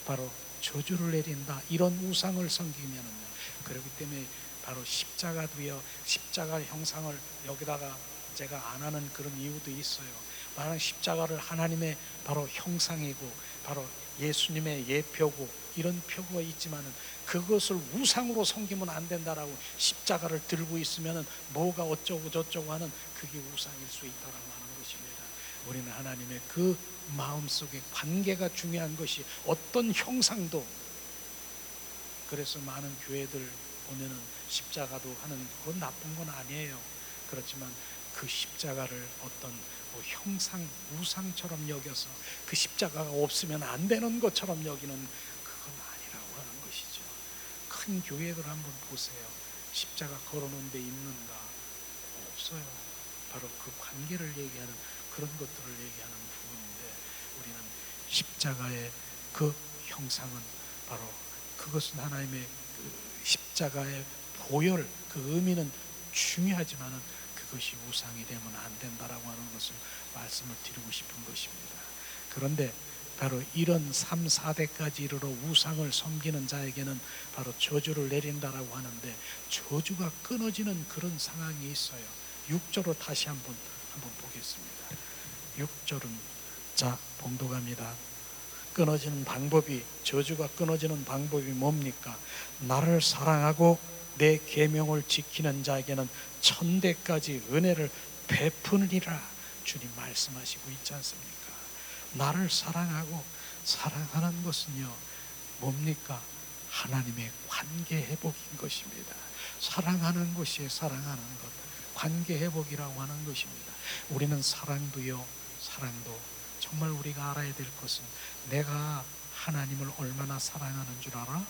바로 저주를 내린다. 이런 우상을 섬기면은요. 그렇기 때문에 바로 십자가도요. 십자가 형상을 여기다가 제가 안 하는 그런 이유도 있어요. 만약 십자가를 하나님의 바로 형상이고 바로 예수님의 예표고 이런 표가 있지만은 그것을 우상으로 섬기면 안 된다라고 십자가를 들고 있으면은 뭐가 어쩌고 저쩌고 하는 그게 우상일 수 있다라고 하는 것입니다. 우리는 하나님의 그 마음속에 관계가 중요한 것이 어떤 형상도. 그래서 많은 교회들 보면은 십자가도 하는 그건 나쁜 건 아니에요. 그렇지만 그 십자가를 어떤 형상, 우상처럼 여겨서 그 십자가가 없으면 안 되는 것처럼 여기는 그건 아니라고 하는 것이죠. 큰 교회들 한번 보세요. 십자가 걸어놓은 데 있는가? 없어요. 바로 그 관계를 얘기하는 그런 것들을 얘기하는 부분인데 우리는 십자가의 그 형상은 바로 그것은 하나님의 그 십자가의 보혈, 그 의미는 중요하지만은 그것이 우상이 되면 안 된다라고 하는 것을 말씀을 드리고 싶은 것입니다. 그런데 바로 이런 3, 4대까지 이르러 우상을 섬기는 자에게는 바로 저주를 내린다라고 하는데 저주가 끊어지는 그런 상황이 있어요. 6절로 다시 한번 보겠습니다. 6절은 자 봉독합니다. 끊어지는 방법이, 저주가 끊어지는 방법이 뭡니까? 나를 사랑하고 내 계명을 지키는 자에게는 천대까지 은혜를 베푸느니라 주님 말씀하시고 있지 않습니까? 나를 사랑하고, 사랑하는 것은요 뭡니까? 하나님의 관계 회복인 것입니다. 사랑하는 것이 사랑하는 것, 관계 회복이라고 하는 것입니다. 우리는 사랑도 정말 우리가 알아야 될 것은 내가 하나님을 얼마나 사랑하는 줄 알아?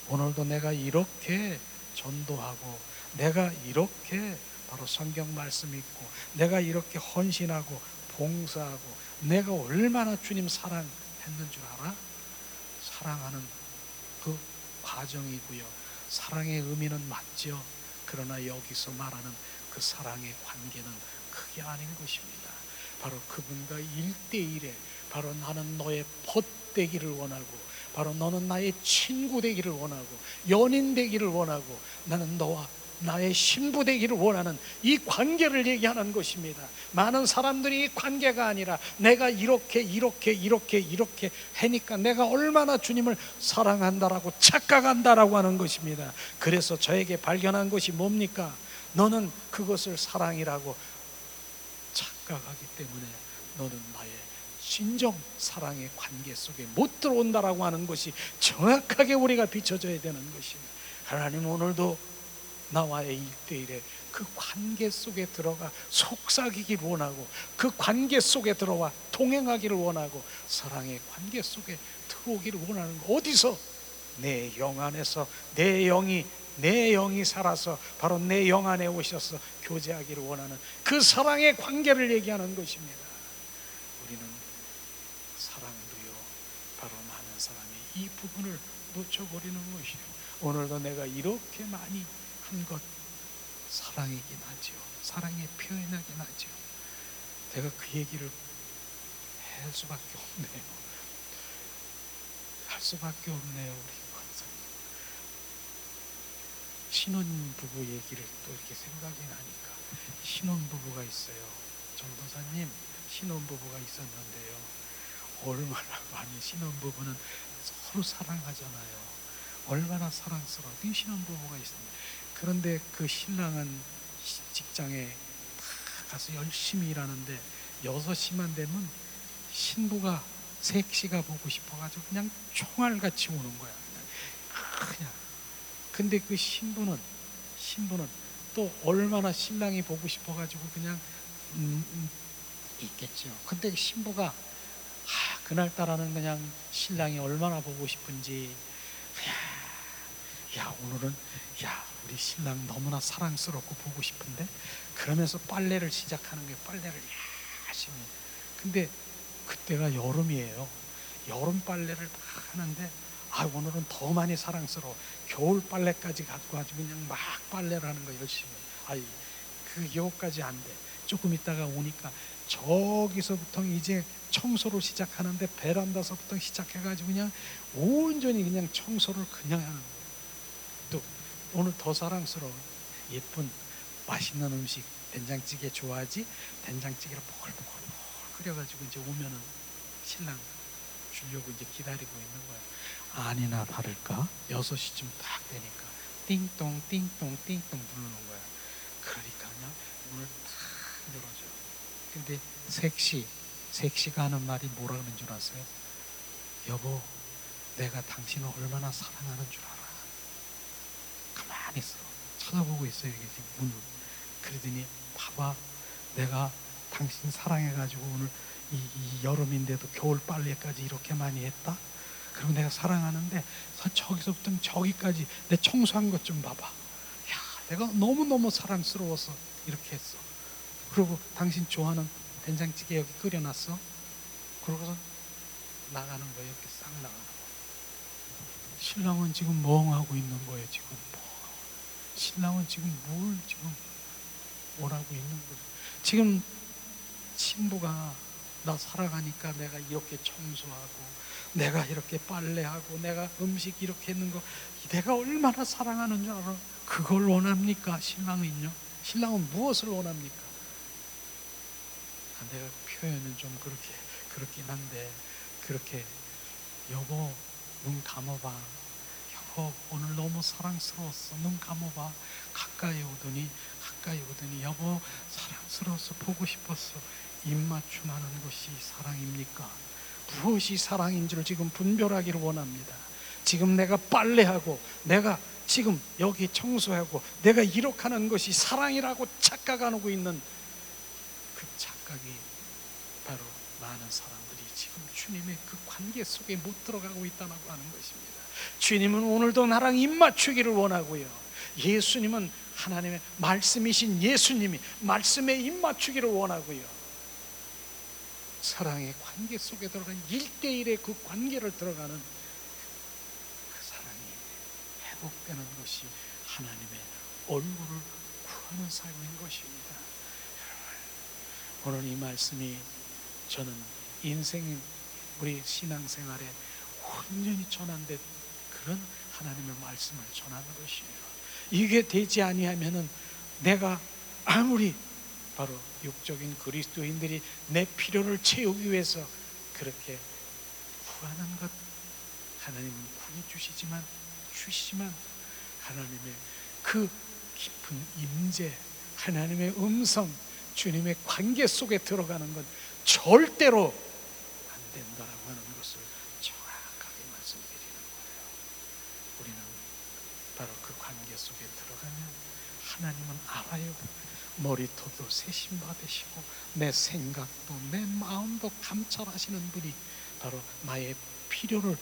오늘도 내가 이렇게 전도하고 내가 이렇게 바로 성경 말씀 읽고 내가 이렇게 헌신하고 봉사하고 내가 얼마나 주님 사랑했는 줄 알아? 사랑하는 그 과정이고요. 사랑의 의미는 맞죠. 그러나 여기서 말하는 그 사랑의 관계는 그게 아닌 것입니다. 바로 그분과 1대1에 바로 나는 너의 벗 되기를 원하고 바로 너는 나의 친구 되기를 원하고 연인 되기를 원하고 나는 너와 나의 신부 되기를 원하는 이 관계를 얘기하는 것입니다. 많은 사람들이 이 관계가 아니라 내가 이렇게 하니까 내가 얼마나 주님을 사랑한다라고 착각한다라고 하는 것입니다. 그래서 저에게 발견한 것이 뭡니까? 너는 그것을 사랑이라고 착각하기 때문에 너는 나의 진정 사랑의 관계 속에 못 들어온다라고 하는 것이 정확하게 우리가 비춰져야 되는 것입니다. 하나님 오늘도 나와의 1대1의 그 관계 속에 들어가 속삭이기를 원하고 그 관계 속에 들어와 동행하기를 원하고 사랑의 관계 속에 들어오기를 원하는 거. 어디서? 내 영 안에서 내 영이 살아서 바로 내 영 안에 오셔서 교제하기를 원하는 그 사랑의 관계를 얘기하는 것입니다. 우리는 사랑도요 바로 많은 사람이 이 부분을 놓쳐버리는 것이요. 오늘도 내가 이렇게 많이 한 것 사랑이긴 하지요. 사랑의 표현하긴 하지요. 제가 그 얘기를 할 수밖에 없네요. 할 수밖에 없네요. 우리 권사님. 신혼부부 얘기를 또 이렇게 생각이 나니까, 신혼부부가 있어요. 전도사님, 신혼부부가 있었는데요, 얼마나 많이, 신혼부부는 서로 사랑하잖아요. 얼마나 사랑스러워. 이 신혼부부가 있습니다. 그런데 그 신랑은 직장에 다 가서 열심히 일하는데 6시만 되면 신부가 색시가 보고 싶어가지고 그냥 총알같이 오는 거야. 그냥. 근데 그 신부는 또 얼마나 신랑이 보고 싶어가지고 그냥 있겠죠. 근데 신부가 그날따라는 그냥 신랑이 얼마나 보고 싶은지, 야 오늘은 우리 신랑 너무나 사랑스럽고 보고 싶은데, 그러면서 빨래를 시작하는 거예요. 빨래를 열심히. 근데 그때가 여름이에요. 여름 빨래를 다 하는데 오늘은 더 많이 사랑스러워. 겨울 빨래까지 갖고 가지고 그냥 막 빨래를 하는 거 열심히. 여기까지 안 돼. 조금 있다가 오니까 저기서부터 이제 청소를 시작하는데, 베란다서부터 시작해가지고 그냥 온전히 그냥 청소를 그냥 하는 거예요. 또 오늘 더 사랑스러운 예쁜 맛있는 음식, 된장찌개 좋아하지? 된장찌개를 보글보글 끓여가지고 이제 오면은 신랑 주려고 이제 기다리고 있는 거예요. 아니나 다를까 6시쯤 딱 되니까 띵동 띵동 띵동 부르는 거야. 그러니까 그냥 문을 탁 열어줘요. 근데 색시가 하는 말이 뭐라 그러는 줄 아세요? 여보, 내가 당신을 얼마나 사랑하는 줄 알아. 가만히 있어. 쳐다보고 있어요. 이게 지금 문을. 그러더니 봐봐, 내가 당신 사랑해가지고 오늘 이 여름인데도 겨울 빨래까지 이렇게 많이 했다. 그리고 내가 사랑하는데 저기서부터 저기까지 내 청소한 것 좀 봐봐. 내가 너무너무 사랑스러워서 이렇게 했어. 그리고 당신 좋아하는 된장찌개 여기 끓여놨어. 그러고서 나가는 거예요. 이렇게 싹 나가는 거예요. 신랑은 지금 멍하고 있는 거예요. 지금 신랑은 지금 뭘 지금 원하고 있는 거예요. 지금 신부가 나 사랑하니까 내가 이렇게 청소하고, 내가 이렇게 빨래하고, 내가 음식 이렇게 했는 거, 내가 얼마나 사랑하는 줄 알아? 그걸 원합니까? 신랑은요? 신랑은 무엇을 원합니까? 내가 표현은 좀 그렇긴 한데, 그렇게 여보 눈 감아봐. 여보 오늘 너무 사랑스러웠어. 눈 감아봐. 가까이 오더니 여보 사랑스러워서 보고 싶었어. 입맞춤하는 것이 사랑입니까? 무엇이 사랑인 줄 지금 분별하기를 원합니다. 지금 내가 빨래하고, 내가 지금 여기 청소하고, 내가 이렇게 하는 것이 사랑이라고 착각하고 있는 그 착각이 바로 많은 사람들이 지금 주님의 그 관계 속에 못 들어가고 있다고 하는 것입니다. 주님은 오늘도 나랑 입맞추기를 원하고요, 예수님은 하나님의 말씀이신 예수님이 말씀에 입맞추기를 원하고요, 사랑의 관계 속에 들어가는 1대1의 그 관계를 들어가는 그 사랑이 회복되는 것이 하나님의 얼굴을 구하는 삶인 것입니다. 오늘 이 말씀이 저는 인생, 우리 신앙생활에 온전히 전환된 그런 하나님의 말씀을 전하는 것이에요. 이게 되지 아니하면은 내가 아무리 바로 육적인 그리스도인들이 내 필요를 채우기 위해서 그렇게 구하는 것, 하나님은 구해주시지만 하나님의 그 깊은 임재, 하나님의 음성, 주님의 관계 속에 들어가는 건 절대로 안 된다라고 하는 것을 정확하게 말씀드리는 거예요. 우리는 바로 그 관계 속에 들어가면 하나님은 알아요. 머리털도 세심 받으시고 내 생각도 내 마음도 감찰하시는 분이 바로 나의 필요를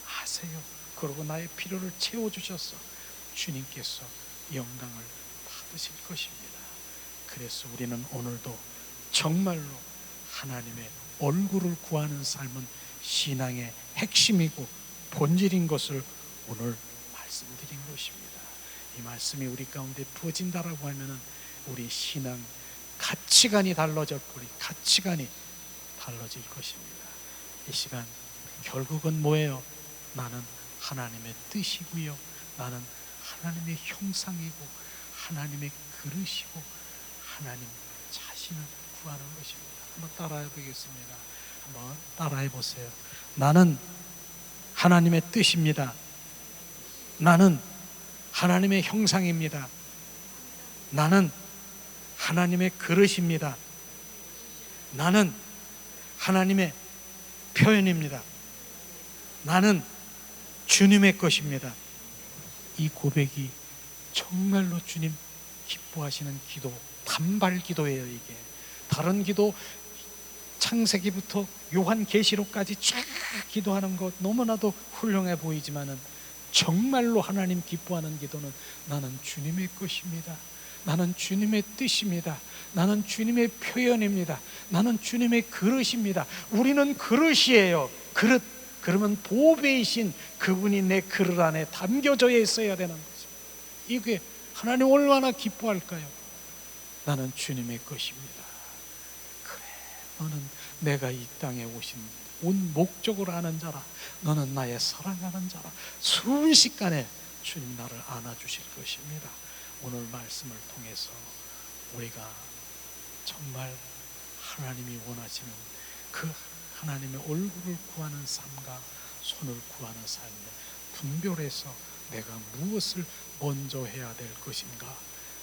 아세요. 그리고 나의 필요를 채워주셔서 주님께서 영광을 받으실 것입니다. 그래서 우리는 오늘도 정말로 하나님의 얼굴을 구하는 삶은 신앙의 핵심이고 본질인 것을 오늘 말씀드린 것입니다. 이 말씀이 우리 가운데 부어진다라고 하면은 우리 신앙 가치관이 달라질 거리, 가치관이 달라질 것입니다. 이 시간 결국은 뭐예요? 나는 하나님의 뜻이고요, 나는 하나님의 형상이고 하나님의 그릇이고 하나님 자신을 구하는 것입니다. 한번 따라해 보겠습니다. 한번 따라해 보세요. 나는 하나님의 뜻입니다. 나는 하나님의 형상입니다. 나는 하나님의 그릇입니다. 나는 하나님의 표현입니다. 나는 주님의 것입니다. 이 고백이 정말로 주님 기뻐하시는 기도, 단발 기도예요. 이게 다른 기도 창세기부터 요한계시록까지 쫙 기도하는 것 너무나도 훌륭해 보이지만은 정말로 하나님 기뻐하는 기도는 나는 주님의 것입니다. 나는 주님의 뜻입니다. 나는 주님의 표현입니다. 나는 주님의 그릇입니다. 우리는 그릇이에요. 그릇. 그러면 보배이신 그분이 내 그릇 안에 담겨져 있어야 되는 거죠. 이게 하나님 얼마나 기뻐할까요? 나는 주님의 것입니다. 그래, 너는 내가 이 땅에 오신 온 목적으로 아는 자라. 너는 나의 사랑하는 자라. 순식간에 주님 나를 안아주실 것입니다. 오늘 말씀을 통해서 우리가 정말 하나님이 원하시는 그 하나님의 얼굴을 구하는 삶과 손을 구하는 삶에 분별해서 내가 무엇을 먼저 해야 될 것인가,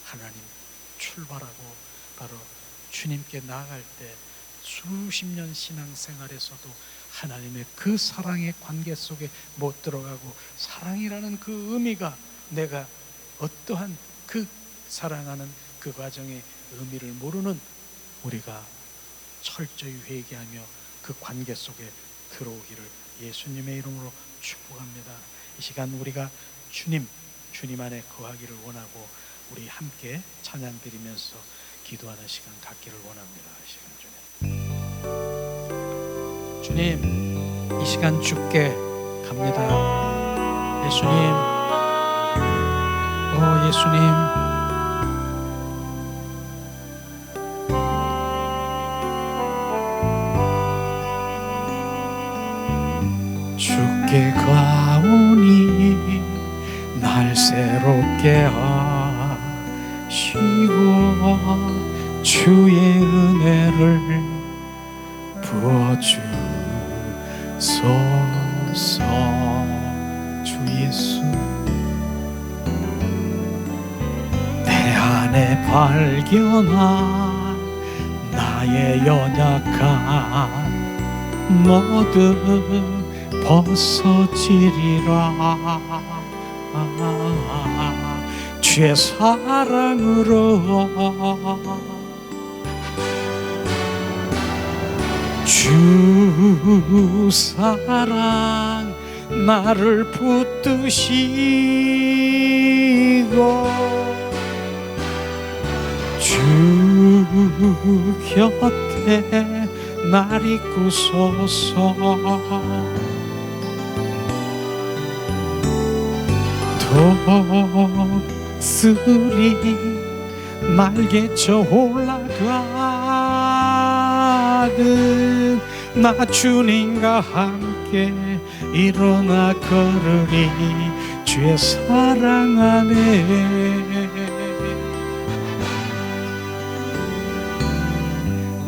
하나님 출발하고 바로 주님께 나아갈 때 수십 년 신앙생활에서도 하나님의 그 사랑의 관계 속에 못 들어가고, 사랑이라는 그 의미가 내가 어떠한 그 사랑하는 그 과정의 의미를 모르는 우리가 철저히 회개하며 그 관계 속에 들어오기를 예수님의 이름으로 축복합니다. 이 시간 우리가 주님 안에 거하기를 원하고 우리 함께 찬양 드리면서 기도하는 시간 갖기를 원합니다. 이 시간 주님, 이 시간 주께 갑니다. 예수님, 예수님, 주께 가오니 날 새롭게 하시고 주의 은혜를 부어주소서. 주 예수, 내 안에 발견한 나의 연약한 모든 벗어지리라. 주의 사랑으로, 주 사랑 나를 붙드시고 주 곁에 날 이끄소서. 독수리 날개쳐 올라가듯 나 주님과 함께 일어나 걸으리. 주의 사랑 안에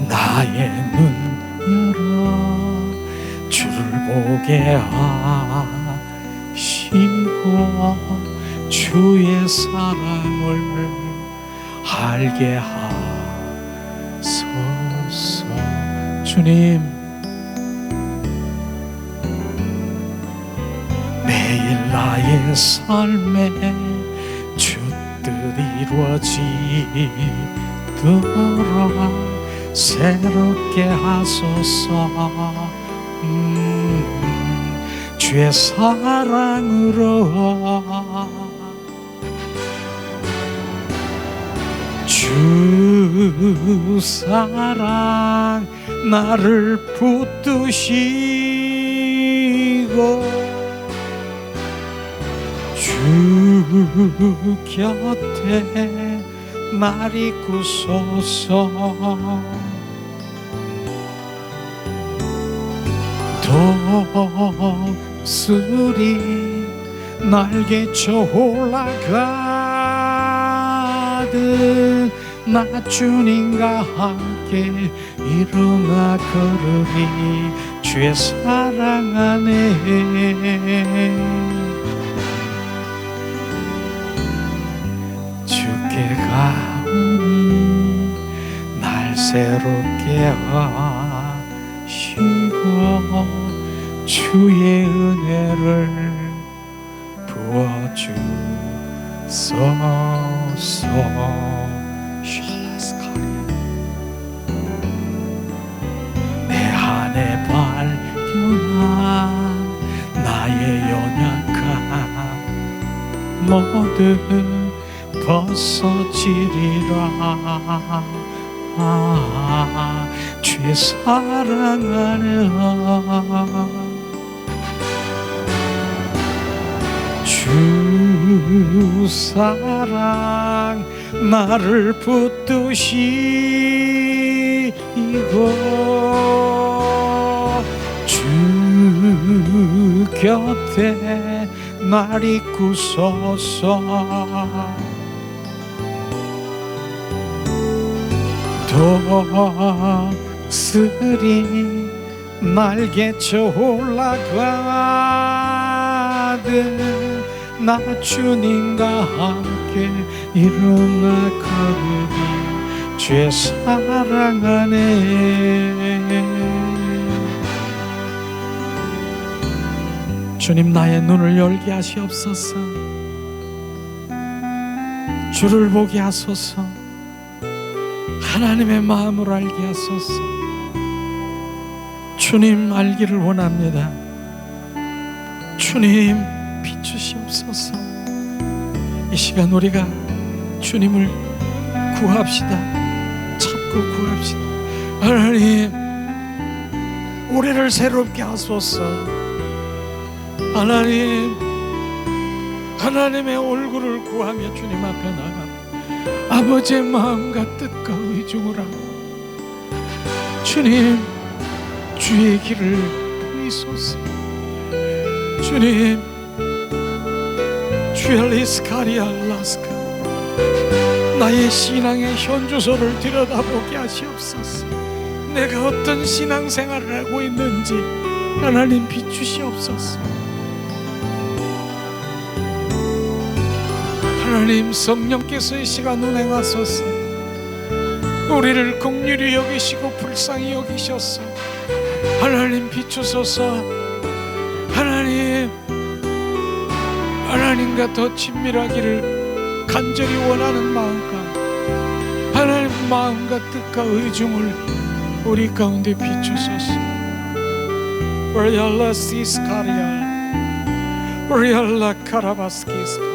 나의 눈 열어 주를 보게 하시고 주의 사랑을 알게 하소서. 주님, 매일 나의 삶에 주 뜻 이루어지도록 새롭게 하소서. 주의 사랑으로, 주 사랑 나를 붙드시고 주 곁에 날 이끄소서. 독수리 날개쳐 올라가듯 나 주님과 함께 일어나 걸으리. 주의 사랑 안에 주께 가오니 날 새롭게 하시고 주의 은혜를 부어주소서. 내 안에 발견한 나의 연약함 모두 벗어지리라. 주의 사랑 안에 주 사랑 나를 붙드시고 주 곁에 날 이끄소서. 독수리 날개쳐 올라가듯 나 주님과 함께 일어나 걸으리. 주의 사랑 안에. 주님, 나의 눈을 열게 하시옵소서. 주를 보게 하소서. 하나님의 마음을 알게 하소서. 주님 알기를 원합니다. 주님 비추시옵소서. 이 시간 우리가 주님을 구합시다. 찾고 구합시다. 하나님, 우리를 새롭게 하소서. 하나님, 하나님의 얼굴을 구하며 주님 앞에 나가 아버지의 마음과 뜻과 의중을 하고 주님 주의 길을 보이소서. 주님, 주의 리스카리아 라스카 나의 신앙의 현주소를 들여다보게 하시옵소서. 내가 어떤 신앙생활을 하고 있는지 하나님 비추시옵소서. 하나님, 성령께서 이 시간 운행하소서. 우리를 긍휼히 여기시고 불쌍히 여기셔서 하나님 비추소서. 하나님, 하나님과 더 친밀하기를 간절히 원하는 마음과 하나님 마음과 뜻과 의중을 우리 가운데 비추소서. 우리알라 시스카리아 우리알라 카라바스키스카